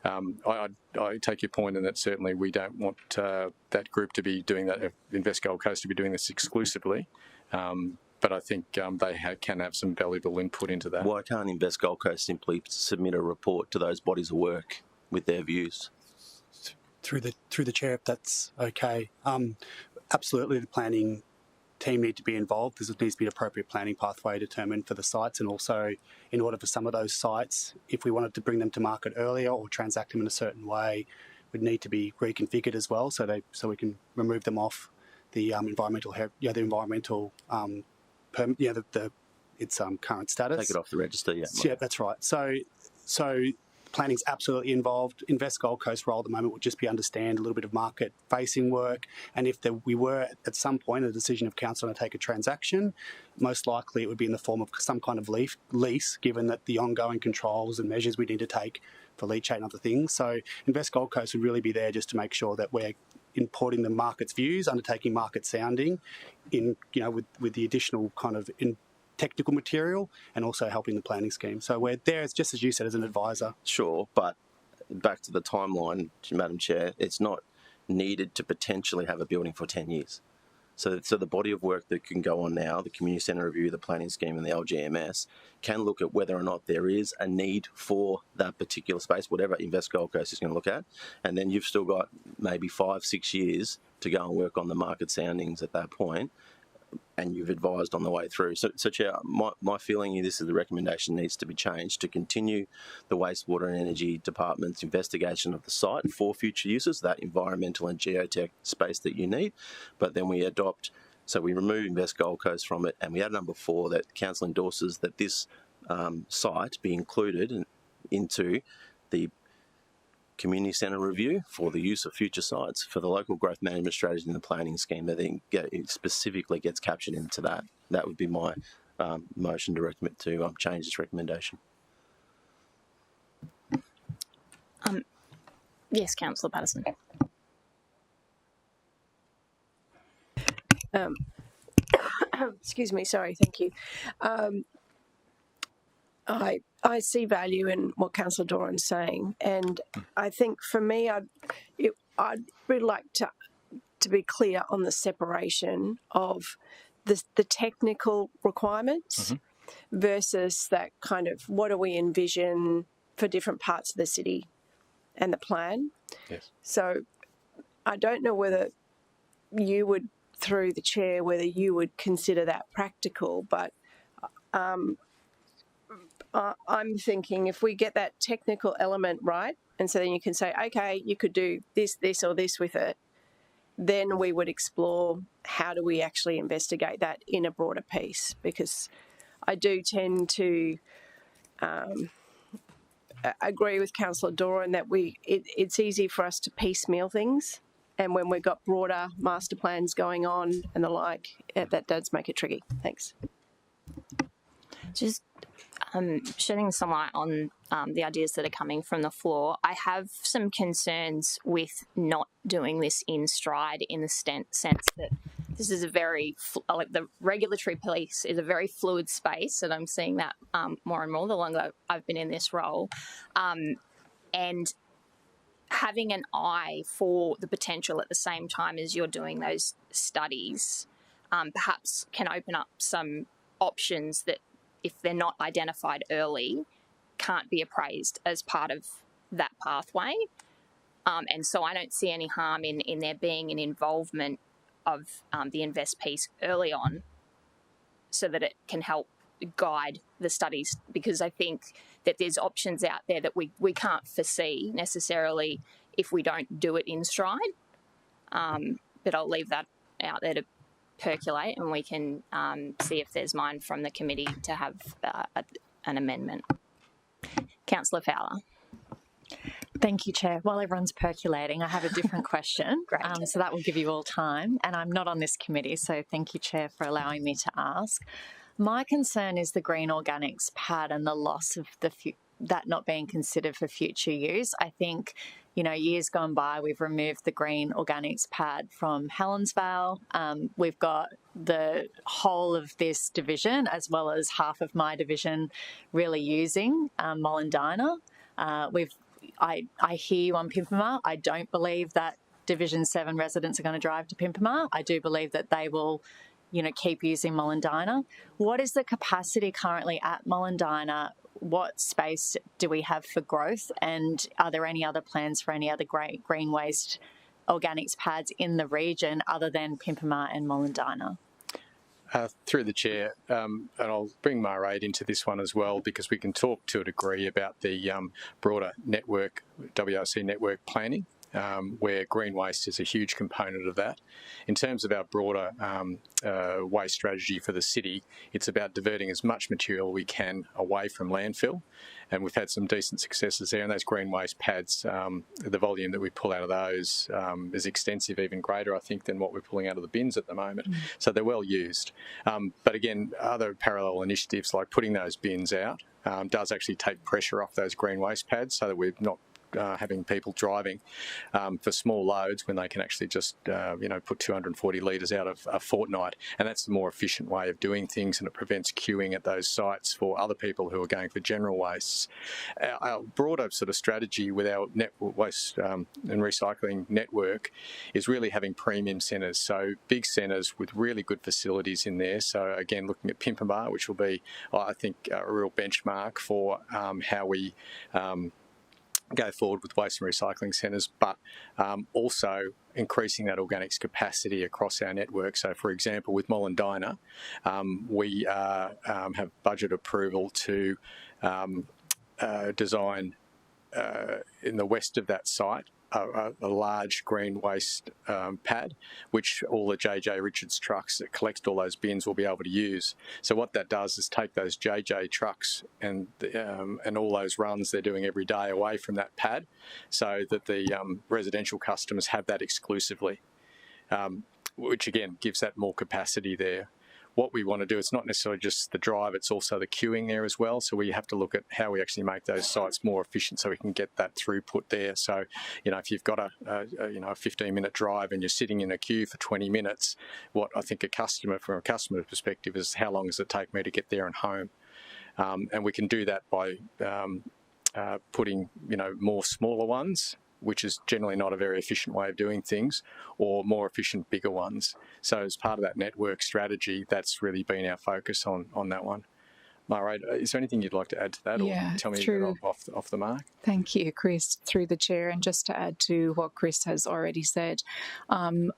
I take your point in that certainly we don't want that group to be doing that, Invest Gold Coast to be doing this exclusively. But I think they can have some valuable input into that. Why can't Invest Gold Coast simply submit a report to those bodies of work with their views? Through the chair, if that's okay. Absolutely, the planning team need to be involved. There needs to be an appropriate planning pathway determined for the sites, and also in order for some of those sites, if we wanted to bring them to market earlier or transact them in a certain way, would need to be reconfigured as well, so we can remove them off the environmental permit, its current status. Take it off the register, yeah. Yeah, that's right. So planning's absolutely involved. Invest Gold Coast role at the moment would just be understand a little bit of market-facing work, and if we were at some point a decision of council to take a transaction, most likely it would be in the form of some kind of lease, given that the ongoing controls and measures we need to take for leachate and other things. So Invest Gold Coast would really be there just to make sure that we're importing the market's views, undertaking market sounding, with the additional kind of technical material, and also helping the planning scheme. So we're there, just as you said, as an advisor. Sure, but back to the timeline, Madam Chair, it's not needed to potentially have a building for 10 years. So the body of work that can go on now, the community centre review, the planning scheme and the LGMS, can look at whether or not there is a need for that particular space, whatever Invest Gold Coast is going to look at. And then you've still got maybe 5-6 years to go and work on the market soundings at that point, and you've advised on the way through. So Chair, my feeling is the recommendation needs to be changed to continue the Wastewater and Energy Department's investigation of the site for future uses, that environmental and geotech space that you need, but then we remove Invest Gold Coast from it, and we add number 4, that Council endorses that this site be included into the community centre review for the use of future sites for the local growth management strategy and the planning scheme, that it specifically gets captured into that. That would be my motion to change this recommendation. Yes, Councillor Patterson. Excuse me, sorry, thank you. I see value in what Councillor Doran's saying, and I think for me, I'd really like to be clear on the separation of the technical requirements versus that kind of what do we envision for different parts of the city and the plan. Yes. So I don't know whether you would, through the chair, whether you would consider that practical, but I'm thinking if we get that technical element right, and so then you can say, okay, you could do this, this, or this with it, then we would explore how do we actually investigate that in a broader piece, because I do tend to agree with Councillor Doran that it's easy for us to piecemeal things and when we've got broader master plans going on and the like, that does make it tricky. Thanks. Just shedding some light on the ideas that are coming from the floor, I have some concerns with not doing this in stride, in the sense that this is a very, like, the regulatory piece is a very fluid space, and I'm seeing that more and more the longer I've been in this role. And having an eye for the potential at the same time as you're doing those studies perhaps can open up some options that, if they're not identified early, can't be appraised as part of that pathway. And so I don't see any harm in there being an involvement of the invest piece early on, so that it can help guide the studies, because I think that there's options out there that we can't foresee necessarily if we don't do it in stride. But I'll leave that out there to percolate, and we can see if there's mind from the committee to have an amendment. Councillor Fowler. Thank you, Chair. While everyone's percolating, I have a different question. Great. So that will give you all time. And I'm not on this committee, so thank you, Chair, for allowing me to ask. My concern is the green organics pad and the loss of that not being considered for future use. I think, years gone by, we've removed the green organics pad from Helensvale. We've got the whole of this division, as well as half of my division, really using Mollendina. I hear you on Pimpama. I don't believe that Division 7 residents are going to drive to Pimpama. I do believe that they will, keep using Mollendina. What is the capacity currently at Mollendina? What space do we have for growth? And are there any other plans for any other green waste organics pads in the region other than Pimpama and Mollendina? Through the Chair, and I'll bring Mairead into this one as well, because we can talk to a degree about the broader network, WRC network planning, where green waste is a huge component of that. In terms of our broader waste strategy for the city, it's about diverting as much material we can away from landfill, and we've had some decent successes there. And those green waste pads, the volume that we pull out of those is extensive, even greater, I think, than what we're pulling out of the bins at the moment. So they're well used. But again, other parallel initiatives like putting those bins out does actually take pressure off those green waste pads, so that we're not having people driving for small loads when they can actually just, put 240 litres out of a fortnight. And that's the more efficient way of doing things, and it prevents queuing at those sites for other people who are going for general wastes. Our broader sort of strategy with our waste and recycling network is really having premium centres, so big centres with really good facilities in there. So again, looking at Pimpama, which will be, I think, a real benchmark for how we go forward with waste and recycling centres, but also increasing that organics capacity across our network. So, for example, with Mollendina, we have budget approval to design in the west of that site a large green waste pad, which all the JJ Richards trucks that collect all those bins will be able to use. So what that does is take those JJ trucks and all those runs they're doing every day away from that pad, so that the residential customers have that exclusively, which again gives that more capacity there. What we want to do, it's not necessarily just the drive, it's also the queuing there as well. So we have to look at how we actually make those sites more efficient so we can get that throughput there. So, if you've got a 15-minute drive and you're sitting in a queue for 20 minutes, what I think from a customer perspective is, how long does it take me to get there and home? And we can do that by putting, more smaller ones, which is generally not a very efficient way of doing things, or more efficient, bigger ones. So as part of that network strategy, that's really been our focus on that one. Mairead, is there anything you'd like to add to that, or tell me off the mark? Thank you, Chris, through the chair. And just to add to what Chris has already said,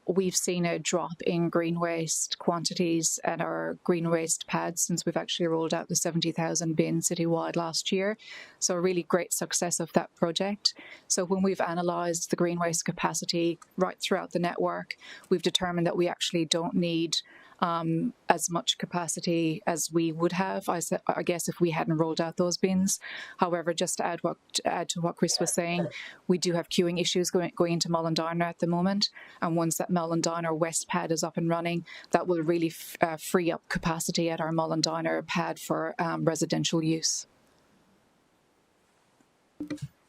we've seen a drop in green waste quantities at our green waste pads since we've actually rolled out the 70,000 bins citywide last year. So a really great success of that project. So when we've analysed the green waste capacity right throughout the network, we've determined that we actually don't need as much capacity as we would have, I guess, if we hadn't rolled out those bins. However, just to add to what Chris was saying, we do have queuing issues going into Mullendarner at the moment, and once that Mullendarner West pad is up and running, that will really free up capacity at our Mullendarner pad for residential use.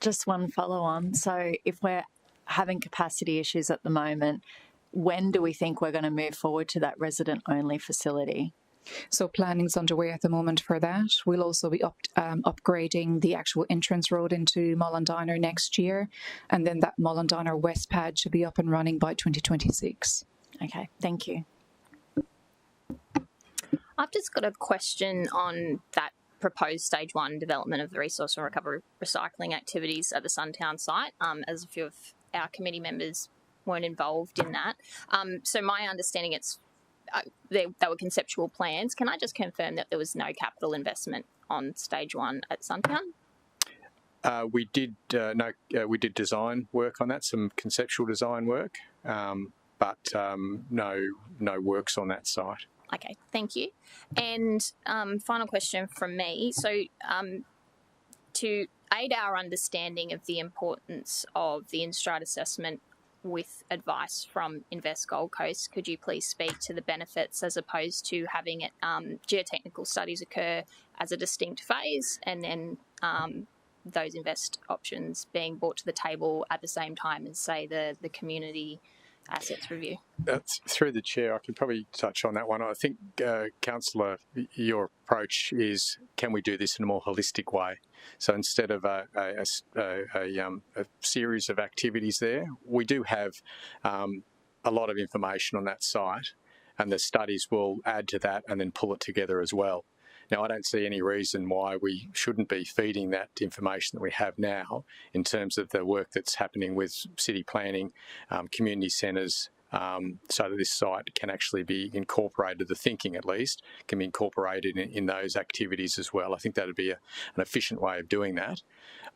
Just one follow-on. So if we're having capacity issues at the moment, when do we think we're going to move forward to that resident-only facility? So planning's underway at the moment for that. We'll also be upgrading the actual entrance road into Mullendarner next year, and then that Mullendarner West pad should be up and running by 2026. Okay, thank you. I've just got a question on that proposed stage 1 development of the resource and recovery recycling activities at the Suntown site, as a few of our committee members weren't involved in that. So my understanding they were conceptual plans. Can I just confirm that there was no capital investment on stage 1 at Suntown? We did design work on that, some conceptual design work, but no works on that site. Okay, thank you. And final question from me. So to aid our understanding of the importance of the InStride assessment with advice from Invest Gold Coast, could you please speak to the benefits as opposed to having it, geotechnical studies occur as a distinct phase and then those invest options being brought to the table at the same time as, say, the community assets review? Through the chair, I can probably touch on that one. I think, Councillor, your approach is, can we do this in a more holistic way? So instead of a series of activities there, we do have a lot of information on that site, and the studies will add to that and then pull it together as well. Now, I don't see any reason why we shouldn't be feeding that information that we have now in terms of the work that's happening with city planning, community centres, so that this site can actually be incorporated, the thinking at least, can be incorporated in those activities as well. I think that would be an efficient way of doing that.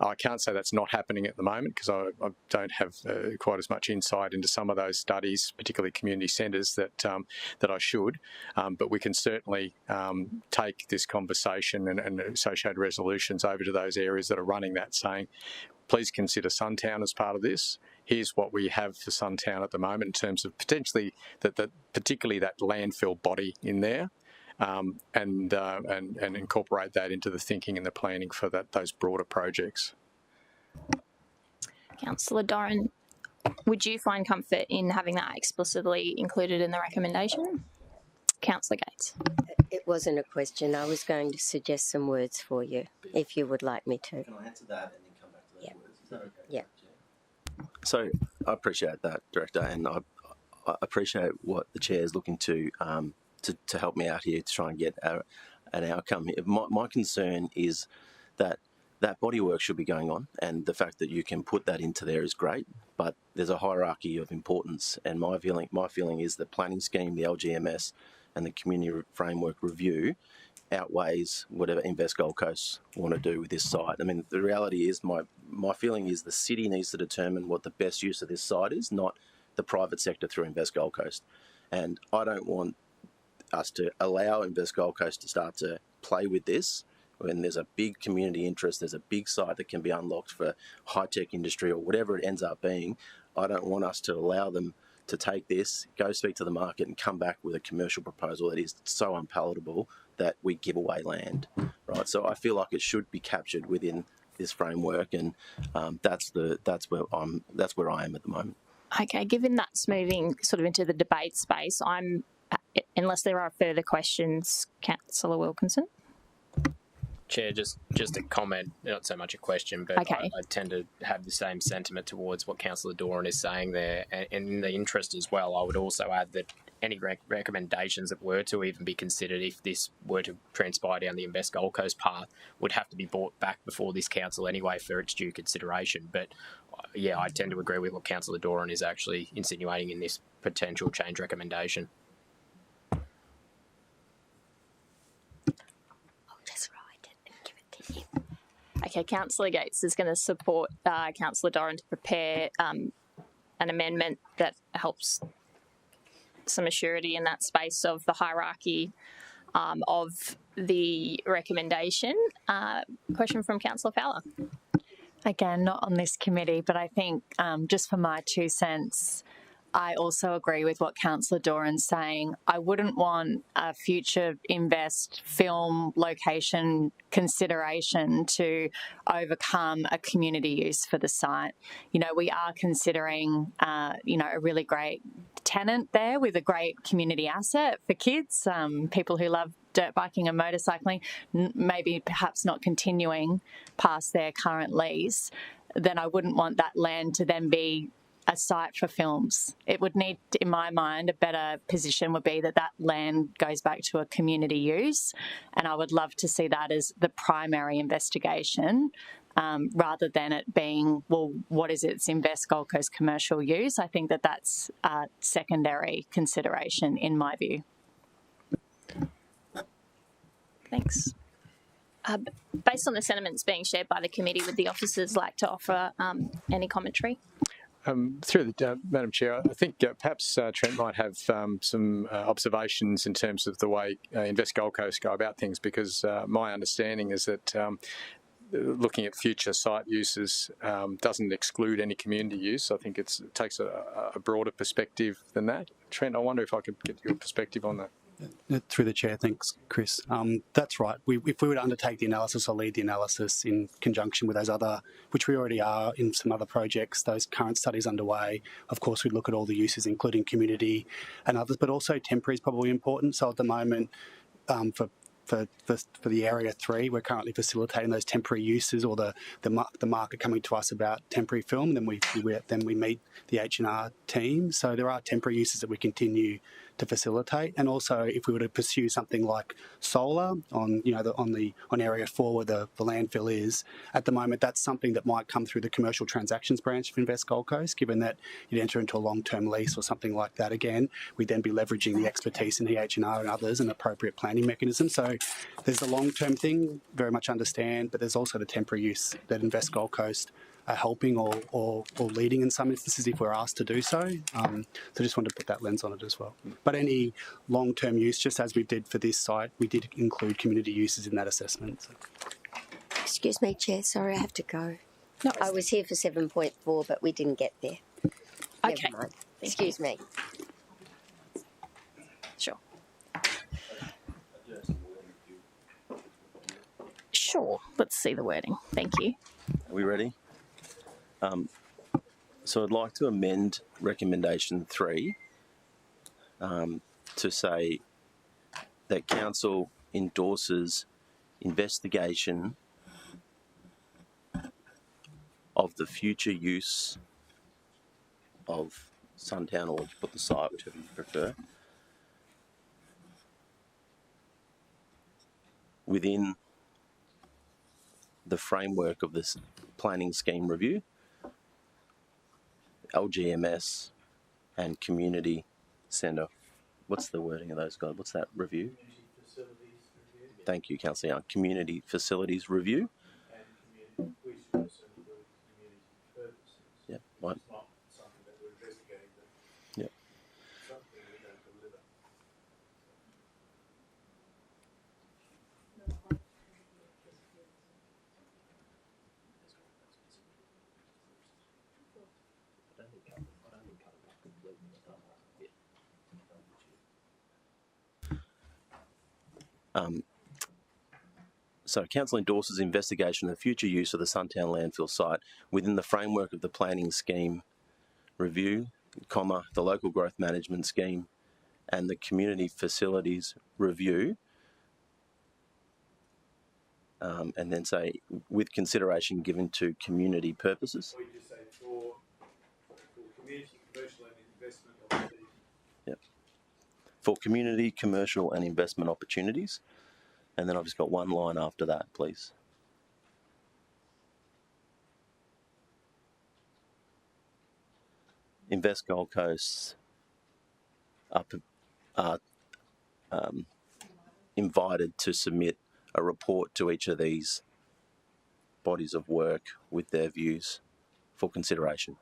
I can't say that's not happening at the moment because I don't have quite as much insight into some of those studies, particularly community centres, that I should. But we can certainly take this conversation and associated resolutions over to those areas that are running that, saying, please consider Suntown as part of this. Here's what we have for Suntown at the moment in terms of potentially particularly that landfill body in there, and incorporate that into the thinking and the planning for those broader projects. Councillor Doran, would you find comfort in having that explicitly included in the recommendation? Councillor Gates. It wasn't a question. I was going to suggest some words for you, if you would like me to. Can I answer that and then come back to those words? Is that okay? Yeah. So I appreciate that, Director, and I appreciate what the Chair is looking to help me out here to try and get an outcome. My concern is that bodywork should be going on, and the fact that you can put that into there is great, but there's a hierarchy of importance, and my feeling is the planning scheme, the LGMS, and the community framework review outweighs whatever Invest Gold Coast want to do with this site. I mean, the reality is my feeling is the city needs to determine what the best use of this site is, not the private sector through Invest Gold Coast. And I don't want us to allow Invest Gold Coast to start to play with this when there's a big community interest, there's a big site that can be unlocked for high-tech industry or whatever it ends up being. I don't want us to allow them to take this, go speak to the market and come back with a commercial proposal that is so unpalatable that we give away land, right? So I feel like it should be captured within this framework, and that's where I am at the moment. Okay, given that's moving sort of into the debate space, unless there are further questions, Councillor Wilkinson. Chair, just a comment, not so much a question, but okay. I tend to have the same sentiment towards what Councillor Doran is saying there. And in the interest as well, I would also add that any recommendations that were to even be considered, if this were to transpire down the Invest Gold Coast path, would have to be brought back before this council anyway for its due consideration. But yeah, I tend to agree with what Councillor Doran is actually insinuating in this potential change recommendation. Okay, Councillor Gates is going to support Councillor Doran to prepare an amendment that helps some assurity in that space of the hierarchy of the recommendation. Question from Councillor Fowler. Again, not on this committee, but I think just for my 2 cents, I also agree with what Councillor Doran's saying. I wouldn't want a future invest film location consideration to overcome a community use for the site. You know, we are considering, you know, a really great tenant there with a great community asset for kids, people who love dirt biking and motorcycling, maybe perhaps not continuing past their current lease. Then I wouldn't want that land to then be a site for films. It would need, in my mind, a better position would be that that land goes back to a community use, and I would love to see that as the primary investigation rather than it being, well, what is its Invest Gold Coast commercial use? I think that that's a secondary consideration in my view. Thanks. Based on the sentiments being shared by the committee, would the officers like to offer any commentary? Through the Madam Chair, I think perhaps Trent might have some observations in terms of the way Invest Gold Coast go about things, because my understanding is that looking at future site uses doesn't exclude any community use. I think it takes a broader perspective than that. Trent, I wonder if I could get your perspective on that. Through the chair, thanks, Chris. That's right. If we were to undertake the analysis or lead the analysis in conjunction with those other, which we already are in some other projects, those current studies underway, of course, we'd look at all the uses, including community and others, but also temporary is probably important. So at the moment, for the Area 3, we're currently facilitating those temporary uses, or the market coming to us about temporary film. Then we meet the H&R team. So there are temporary uses that we continue to facilitate, and also if we were to pursue something like solar on Area 4 where the landfill is at the moment, that's something that might come through the commercial transactions branch of Invest Gold Coast. Given that you'd enter into a long-term lease or something like that, again, we'd then be leveraging the expertise in the H&R and others and appropriate planning mechanisms. So there's the long-term thing, very much understand, but there's also the temporary use that Invest Gold Coast are helping or leading in some instances if we're asked to do so. So just wanted to put that lens on it as well. But any long-term use, just as we did for this site, we did include community uses in that assessment. So. Excuse me, Chair, sorry, I have to go. No, I was here for 7.4, but we didn't get there. Okay. Never mind. Excuse me. Sure. Sure. Let's see the wording. Thank you. Are we ready? So I'd like to amend recommendation 3 to say that council endorses investigation of the future use of Suntown, or put the site, whichever you prefer, within the framework of this planning scheme review, LGMS and community centre. What's the wording of those guys? What's that review? Thank you, Councillor Young. Community facilities review. Yeah, right. Yeah. So council endorses investigation of the future use of the Suntown landfill site within the framework of the planning scheme review, comma, the local growth management scheme and the community facilities review, and then say with consideration given to community purposes. We just say for community, commercial and investment opportunities. Yep. For community, commercial and investment opportunities. And then I've just got one line after that, please. Invest Gold Coast are invited to submit a report to each of these bodies of work with their views for consideration.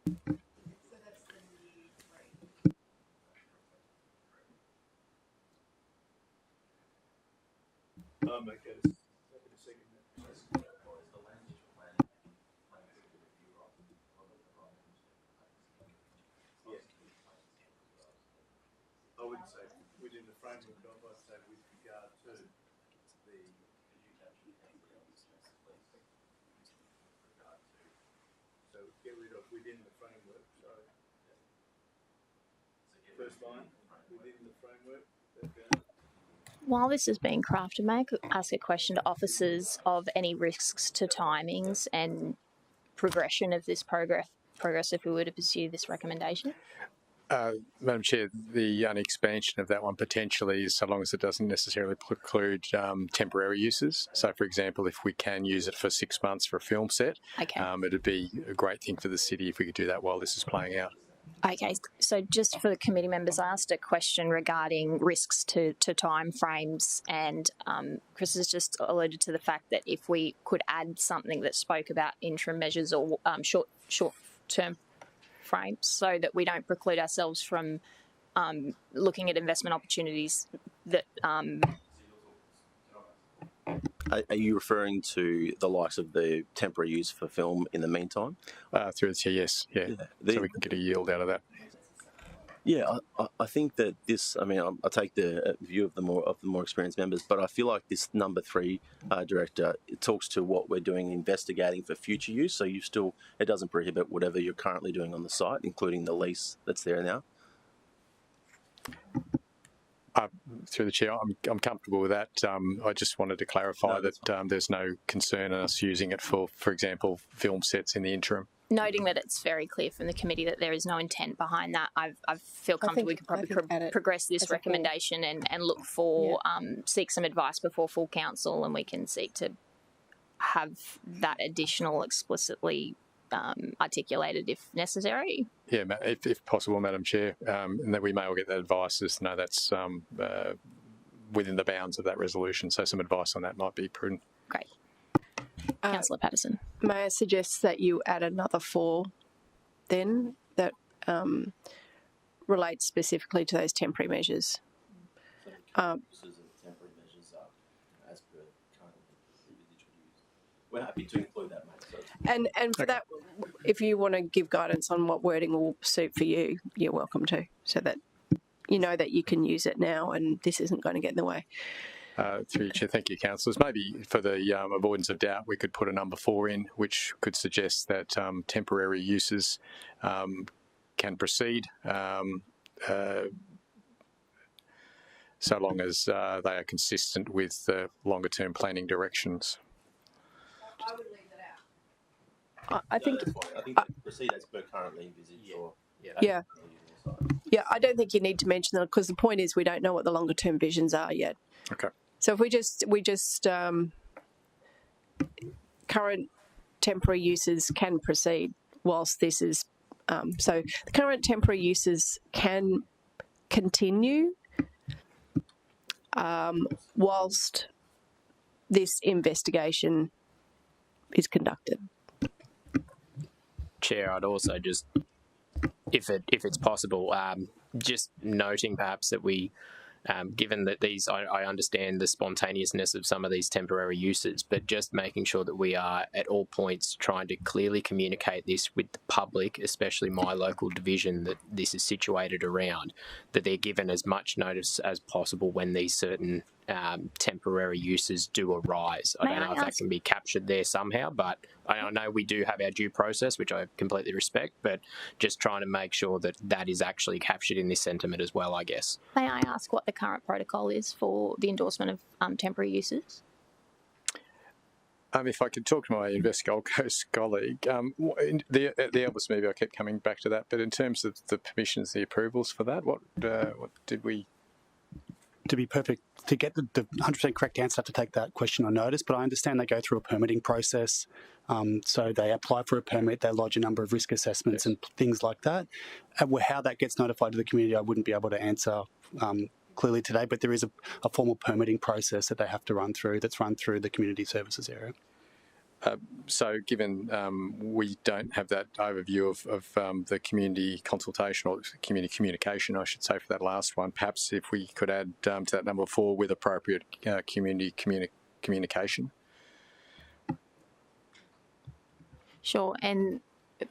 I wouldn't say within the framework of, I'd say with regard to the. So get rid of within the framework, so. First line, within the framework. While this is being crafted, may I ask a question to officers of any risks to timings and progression of this progress if we were to pursue this recommendation? Madam Chair, the only expansion of that one potentially is so long as it doesn't necessarily preclude temporary uses. So, for example, if we can use it for 6 months for a film set, Okay. It'd be a great thing for the city if we could do that while this is playing out. Okay, so just for the committee members, I asked a question regarding risks to time frames, and Chris has just alluded to the fact that if we could add something that spoke about interim measures or short-term frames so that we don't preclude ourselves from looking at investment opportunities that... Are you referring to the likes of the temporary use for film in the meantime? Through the chair, yes, yeah. So we can get a yield out of that. Yeah, I think that this. I mean, I take the view of the more experienced members, but I feel like this number 3 director, it talks to what we're doing, investigating for future use. So it doesn't prohibit whatever you're currently doing on the site, including the lease that's there now. Through the chair, I'm comfortable with that. I just wanted to clarify that there's no concern in us using it for example, film sets in the interim. Noting that it's very clear from the committee that there is no intent behind that, I feel comfortable we could probably progress this recommendation and look for, seek some advice before full council, and we can seek to have that additional explicitly articulated if necessary. Yeah, if possible, Madam Chair, and that we may all get that advice as to know that's within the bounds of that resolution. So some advice on that might be prudent. Great. Councillor Patterson. May I suggest that you add another 4 then that relates specifically to those temporary measures? We're happy to include that, mate. And for that, if you want to give guidance on what wording will suit for you, you're welcome to, so that you know that you can use it now and this isn't going to get in the way. Through you, Chair. Thank you, councillors. Maybe for the avoidance of doubt, we could put a number 4 in, which could suggest that temporary uses can proceed so long as they are consistent with the longer-term planning directions. I would leave that out. I think proceed as per currently envisaged. Yeah, I don't think you need to mention that, because the point is we don't know what the longer term visions are yet. Okay. So if we just current temporary uses can proceed whilst this is so the current temporary uses can continue whilst this investigation is conducted. Chair, I'd also just, if it's possible, just noting perhaps that we, given that these, I understand the spontaneousness of some of these temporary uses, but just making sure that we are at all points trying to clearly communicate this with the public, especially my local division that this is situated around, that they're given as much notice as possible when these certain temporary uses do arise. I don't know if that can be captured there somehow, but I know we do have our due process, which I completely respect, but just trying to make sure that that is actually captured in this sentiment as well, I guess. May I ask what the current protocol is for the endorsement of temporary uses? If I could talk to my Invest Gold Coast colleague, the Elvis movie, I kept coming back to that, but in terms of the permissions, the approvals for that, what did we... To be perfect, to get the 100% correct answer, I have to take that question on notice, but I understand they go through a permitting process. So they apply for a permit, they lodge a number of risk assessments and things like that. How that gets notified to the community, I wouldn't be able to answer clearly today, but there is a formal permitting process that they have to run through that's run through the community services area. So given we don't have that overview of the community consultation or community communication, I should say, for that last one, perhaps if we could add to that number 4 with appropriate community communication. Sure, and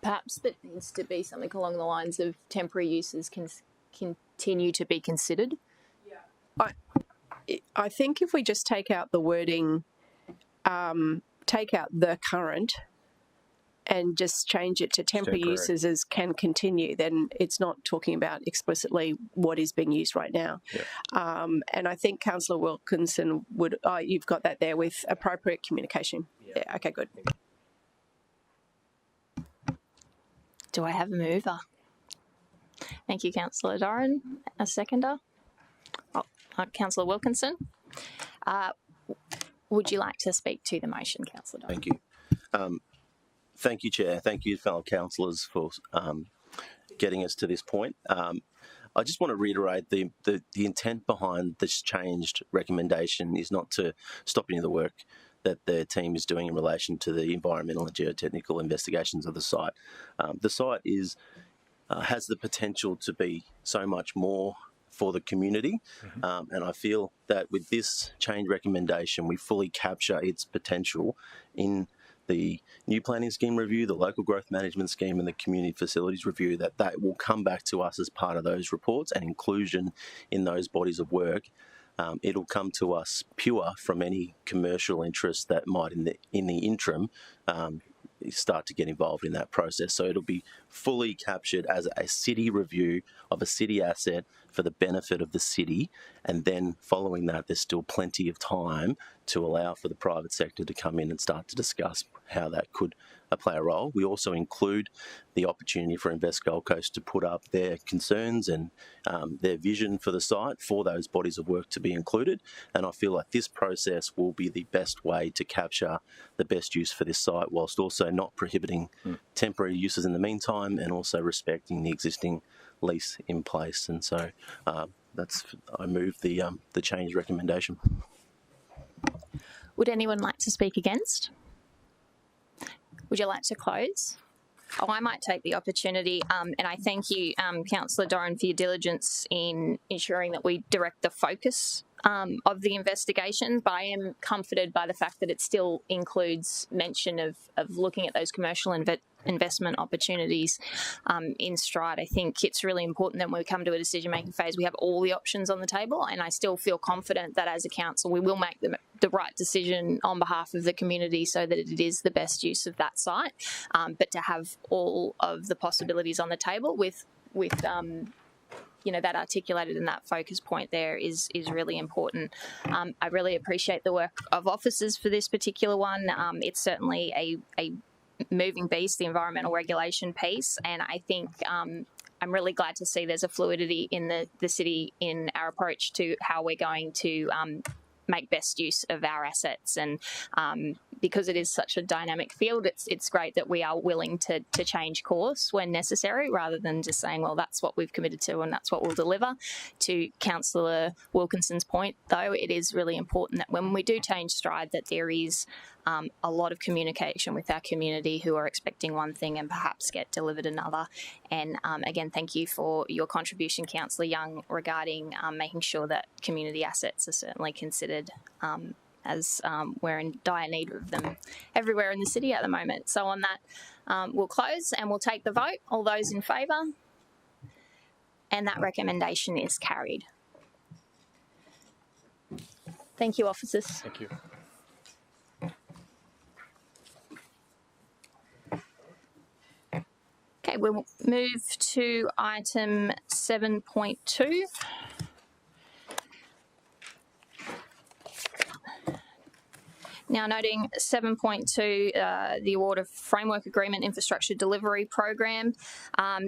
perhaps that needs to be something along the lines of temporary uses can continue to be considered. I think if we just take out the wording, take out the current and just change it to temporary uses as can continue, then it's not talking about explicitly what is being used right now. Yeah. And I think Councillor Wilkinson would, you've got that there with appropriate communication. Yeah, okay, good. Do I have a mover? Thank you, Councillor Doran. A seconder? Councillor Wilkinson. Would you like to speak to the motion, Councillor Doran? Thank you. Thank you, Chair. Thank you, fellow councillors, for getting us to this point. I just want to reiterate the intent behind this changed recommendation is not to stop any of the work that the team is doing in relation to the environmental and geotechnical investigations of the site. The site has the potential to be so much more for the community, and I feel that with this change recommendation, we fully capture its potential in the new planning scheme review, the local growth management scheme, and the community facilities review, that will come back to us as part of those reports and inclusion in those bodies of work. It'll come to us pure from any commercial interest that might, in the interim, start to get involved in that process. So it'll be fully captured as a city review of a city asset for the benefit of the city, and then following that, there's still plenty of time to allow for the private sector to come in and start to discuss how that could play a role. We also include the opportunity for Invest Gold Coast to put up their concerns and their vision for the site for those bodies of work to be included, and I feel like this process will be the best way to capture the best use for this site, whilst also not prohibiting temporary uses in the meantime and also respecting the existing lease in place. And so I move the change recommendation. Would anyone like to speak against? Would you like to close? I might take the opportunity, and I thank you, Councillor Doran, for your diligence in ensuring that we direct the focus of the investigation, but I am comforted by the fact that it still includes mention of looking at those commercial investment opportunities in Stride. I think it's really important that when we come to a decision-making phase, we have all the options on the table, and I still feel confident that as a council we will make the right decision on behalf of the community so that it is the best use of that site, but to have all of the possibilities on the table with you know, that articulated in that focus point there is really important. I really appreciate the work of officers for this particular one. It's certainly a moving beast, the environmental regulation piece, and I think I'm really glad to see there's a fluidity in the city in our approach to how we're going to make best use of our assets, and because it is such a dynamic field, it's great that we are willing to change course when necessary, rather than just saying, well, that's what we've committed to and that's what we'll deliver. To Councillor Wilkinson's point, though, it is really important that when we do change Stride, that there is a lot of communication with our community who are expecting one thing and perhaps get delivered another. And again, thank you for your contribution, Councillor Young, regarding making sure that community assets are certainly considered, as we're in dire need of them everywhere in the city at the moment. So on that, we'll close and we'll take the vote. All those in favour? And that recommendation is carried. Thank you, officers. Thank you. Okay, we'll move to item 7.2. Now, noting 7.2, the award of Framework Agreement Infrastructure Delivery Program.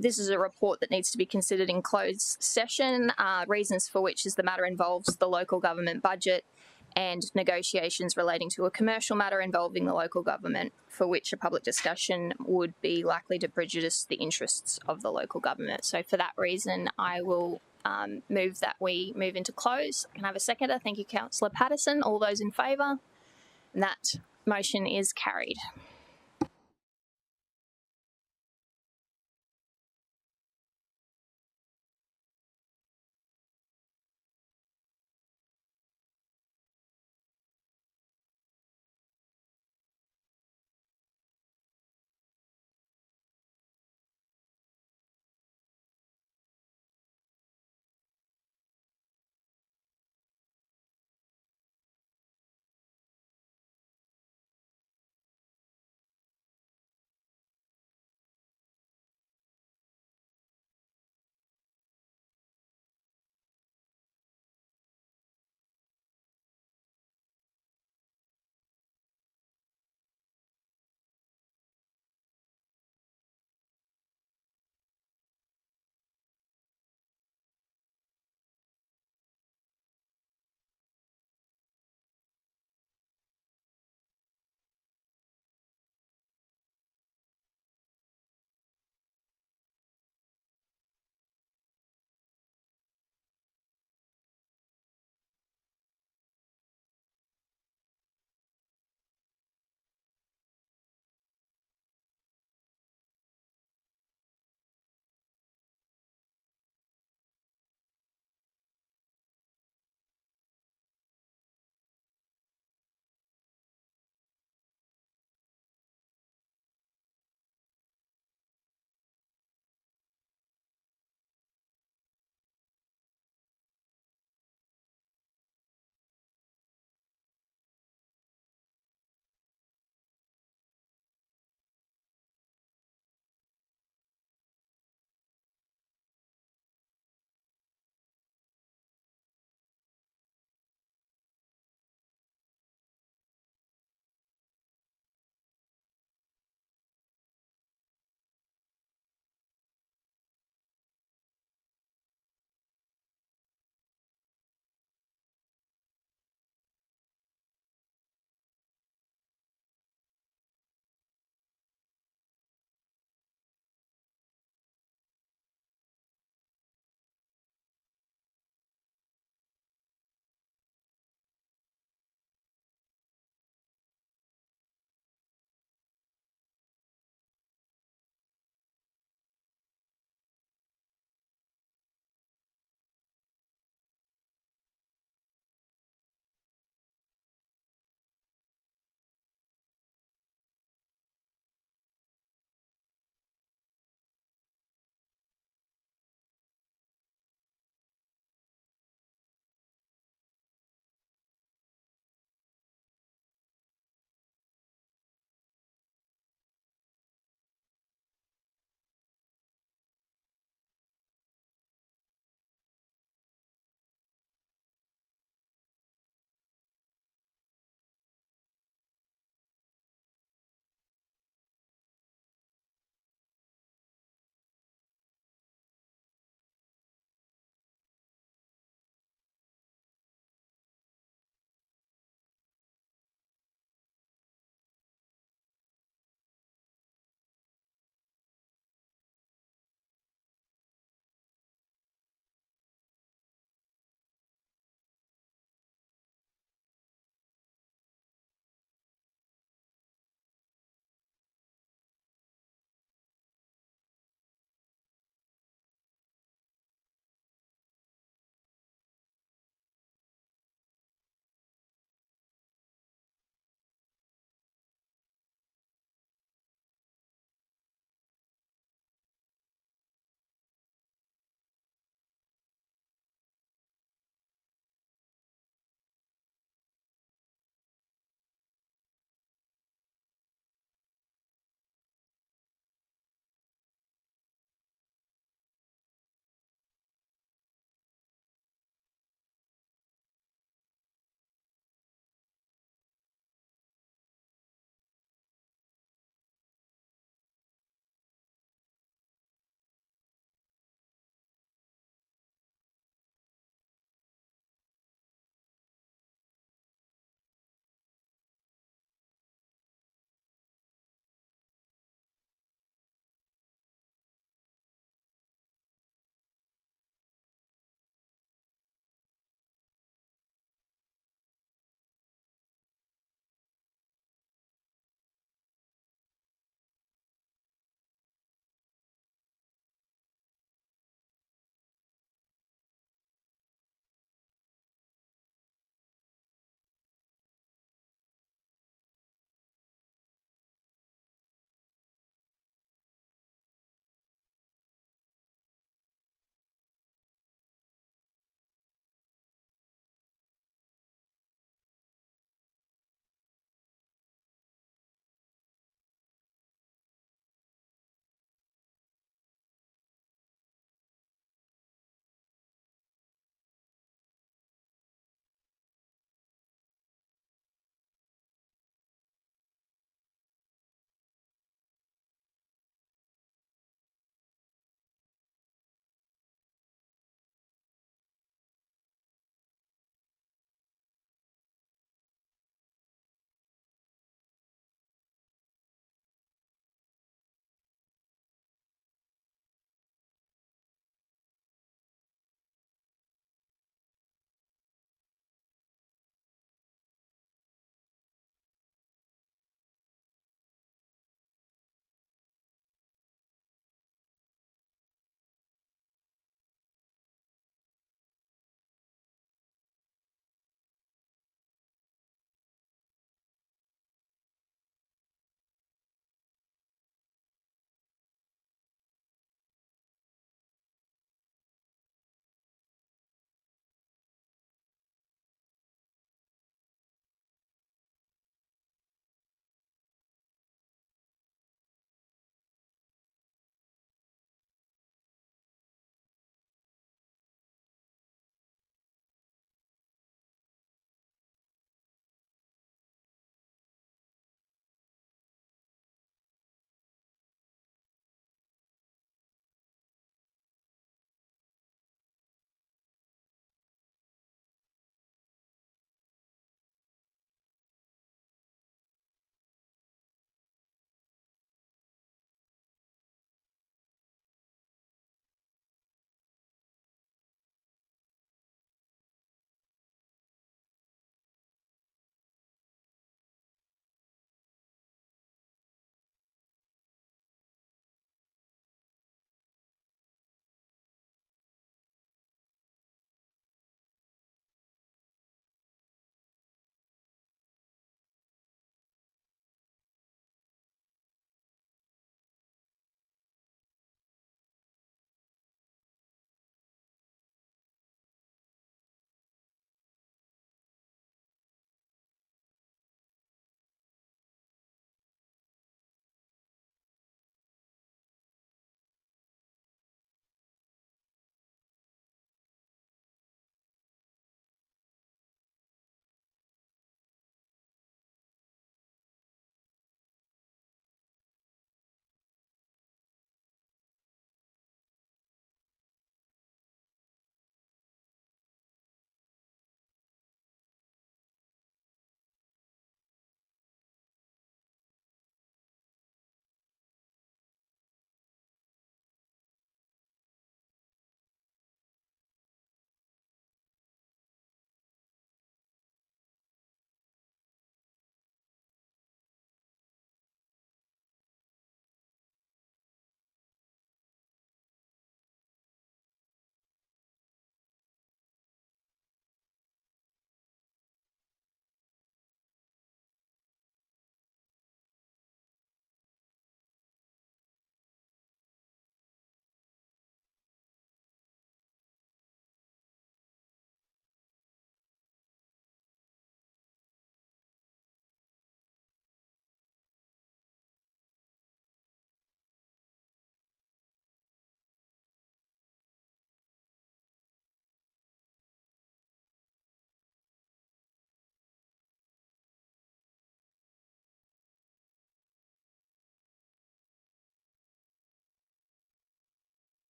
This is a report that needs to be considered in closed session, reasons for which is the matter involves the local government budget and negotiations relating to a commercial matter involving the local government, for which a public discussion would be likely to prejudice the interests of the local government. So for that reason, I will move that we move into close. Can I have a seconder? Thank you, Councillor Patterson. All those in favour? And that Motion is carried.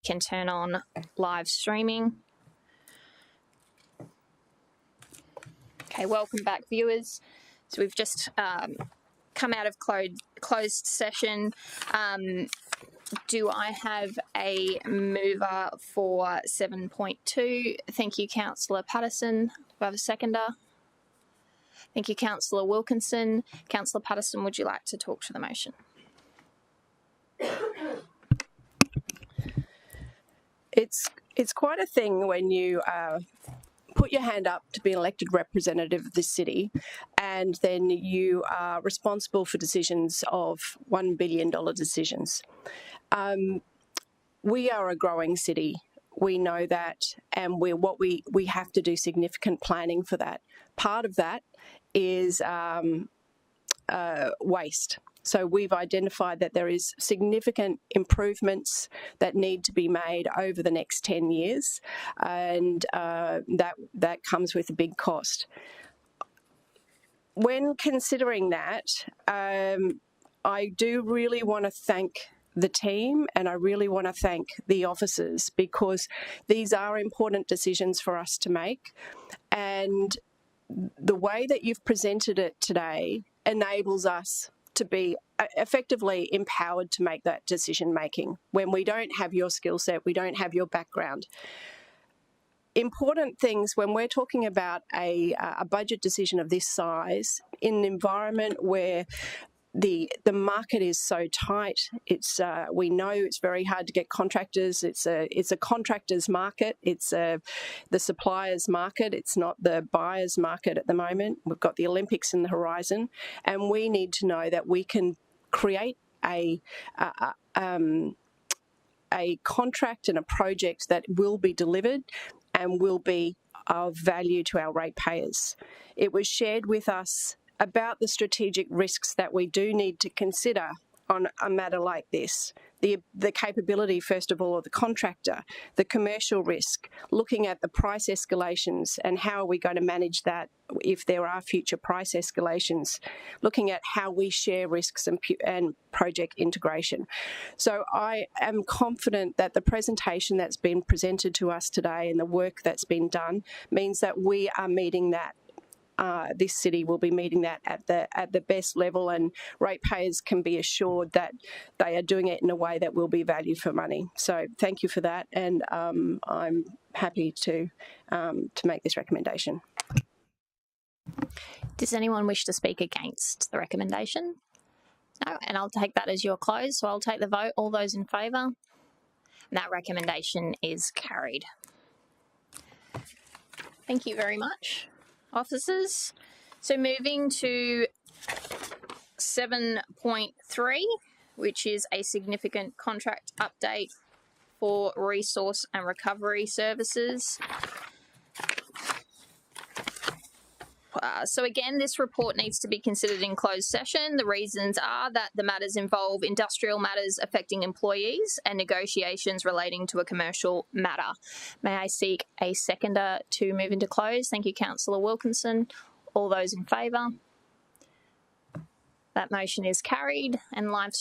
can turn on live streaming. Okay, welcome back, viewers. So we've just come out of closed session. Do I have a mover for 7.2? Thank you, Councillor Patterson. Do I have a seconder? Thank you, Councillor Wilkinson. Councillor Patterson, would you like to talk to the motion? It's quite a thing when you put your hand up to be an elected representative of this city, and then you are responsible for decisions of $1 billion decisions. We are a growing city. We know that, and we have to do significant planning for that. Part of that is waste. So we've identified that there is significant improvements that need to be made over the next 10 years, and that comes with a big cost. When considering that, I do really want to thank the team, and I really want to thank the officers, because these are important decisions for us to make, and the way that you've presented it today enables us to be effectively empowered to make that decision making when we don't have your skill set, we don't have your background. Important things when we're talking about a budget decision of this size in an environment where the market is so tight. It's we know it's very hard to get contractors. It's a contractors market. It's the suppliers market. It's not the buyers market at the moment. We've got the Olympics in the horizon, and we need to know that we can create a contract and a project that will be delivered and will be of value to our ratepayers. It was shared with us about the strategic risks that we do need to consider on a matter like this. The capability, first of all, of the contractor, the commercial risk, looking at the price escalations and how are we going to manage that if there are future price escalations, looking at how we share risks and project integration. So I am confident that the presentation that's been presented to us today and the work that's been done means that we are meeting that. This city will be meeting that at the best level, and ratepayers can be assured that they are doing it in a way that will be value for money. So thank you for that, and I'm happy to make this recommendation. Does anyone wish to speak against the recommendation? No, and I'll take that as your close. So I'll take the vote. All those in favour? And that recommendation is carried. Thank you very much, officers. So moving to 7.3, which is a significant contract update for resource and recovery services. So again, this report needs to be considered in closed session. The reasons are that the matters involve industrial matters affecting employees and negotiations relating to a commercial matter. May I seek a seconder to move into close? Thank you, Councillor Wilkinson. All those in favour? That motion is carried, and live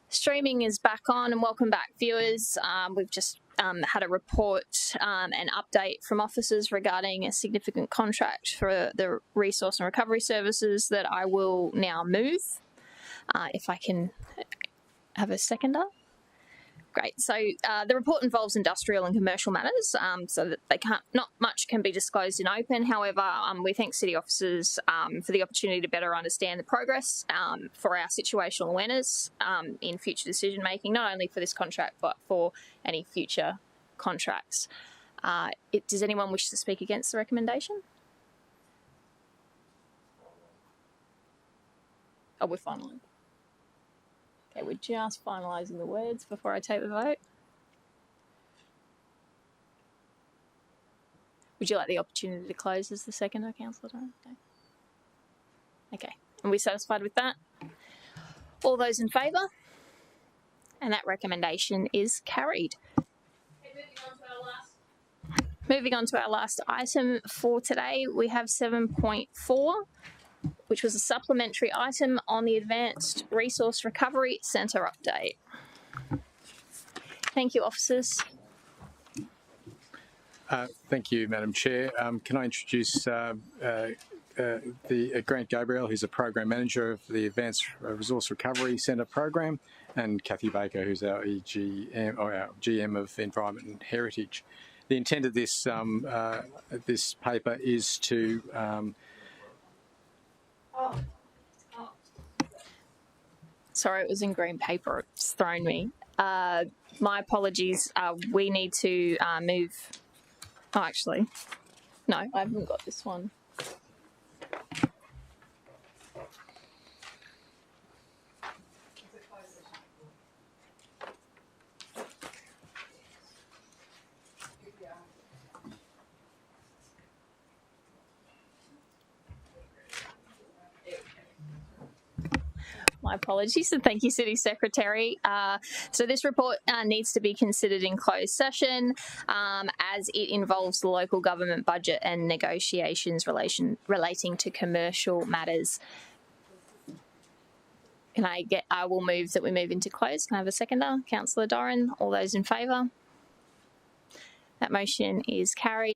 Streaming is back on, and welcome back, viewers. We've just had a report and update from officers regarding a significant contract for the resource and recovery services that I will now move. If I can have a seconder. Great. So the report involves industrial and commercial matters, so that not much can be disclosed in open. However, we thank city officers for the opportunity to better understand the progress for our situational awareness in future decision making, not only for this contract but for any future contracts. Does anyone wish to speak against the recommendation? Oh, we're finalising. Okay, we're just finalising the words before I take the vote. Would you like the opportunity to close as the seconder, Councillor Doran? Okay. Are we satisfied with that? All those in favour? And that recommendation is carried. Okay, moving on to our last item for today, we have 7.4, which was a supplementary item on the Advanced Resource Recovery Centre update. Thank you, officers. Thank you, Madam Chair. Can I introduce Grant Gabriel, who's a Program Manager of the Advanced Resource Recovery Centre Program, and Kathy Baker, who's our EGM, or our GM of Environment and Heritage. The intent of this this paper is to Sorry, it was in green paper. It's thrown me. My apologies. We need to move. Oh, actually, no, I haven't got this one. My apologies, and thank you, City Secretary. So this report needs to be considered in closed session as it involves the local government budget and negotiations relating to commercial matters. I will move that we move into close. Can I have a seconder? Councillor Doran. All those in favour? That motion is carried.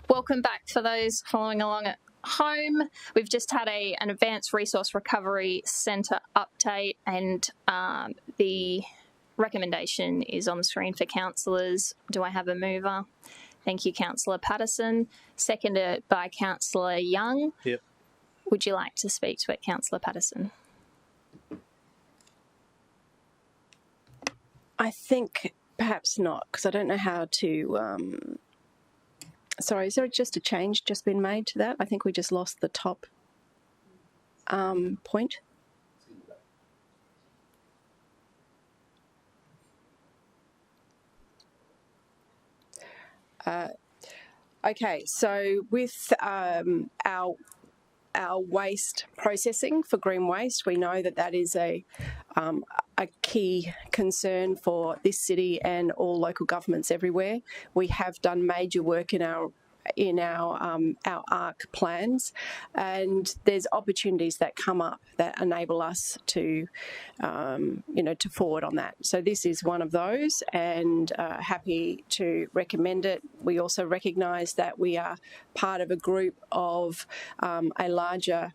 Welcome back for those following along at home. We've just had an Advanced Resource Recovery Centre update, and the recommendation is on the screen for councillors. Do I have a mover? Thank you, Councillor Patterson. Seconded by Councillor Young. Yep. Would you like to speak to it, Councillor Patterson? I think perhaps not, because I don't know how to. Sorry, is there just a change just been made to that? I think we just lost the top point. Okay, so with our waste processing for green waste, we know that that is a key concern for this city and all local governments everywhere. We have done major work in our ARC plans, and there's opportunities that come up that enable us to, to forward on that. So this is one of those, and happy to recommend it. We also recognise that we are part of a group of a larger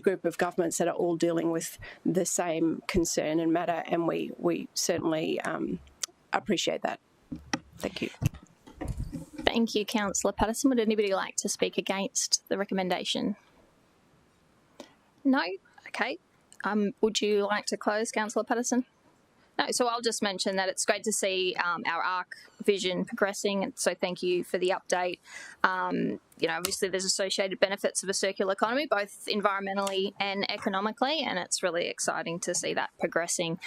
group of governments that are all dealing with the same concern and matter, and we certainly appreciate that. Thank you. Thank you, Councillor Patterson. Would anybody like to speak against the recommendation? No? Okay. Would you like to close, Councillor Patterson? No, so I'll just mention that it's great to see our ARC vision progressing, and so thank you for the update. Obviously there's associated benefits of a circular economy, both environmentally and economically, and it's really exciting to see that progressing.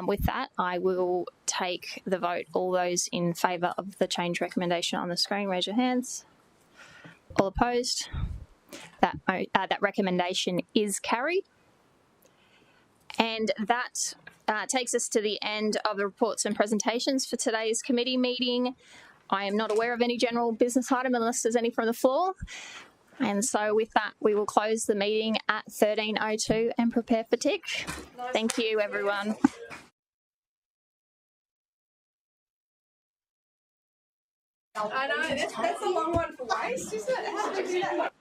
With that, I will take the vote. All those in favour of the change recommendation on the screen, raise your hands. All opposed? That recommendation is carried. And that takes us to the end of the reports and presentations for today's committee meeting. I am not aware of any general business item unless there's any from the floor. And so with that, we will close the meeting at 13:02 and prepare for tick. Thank you, everyone. I know, that's a long one for waste, isn't it? How did you do that?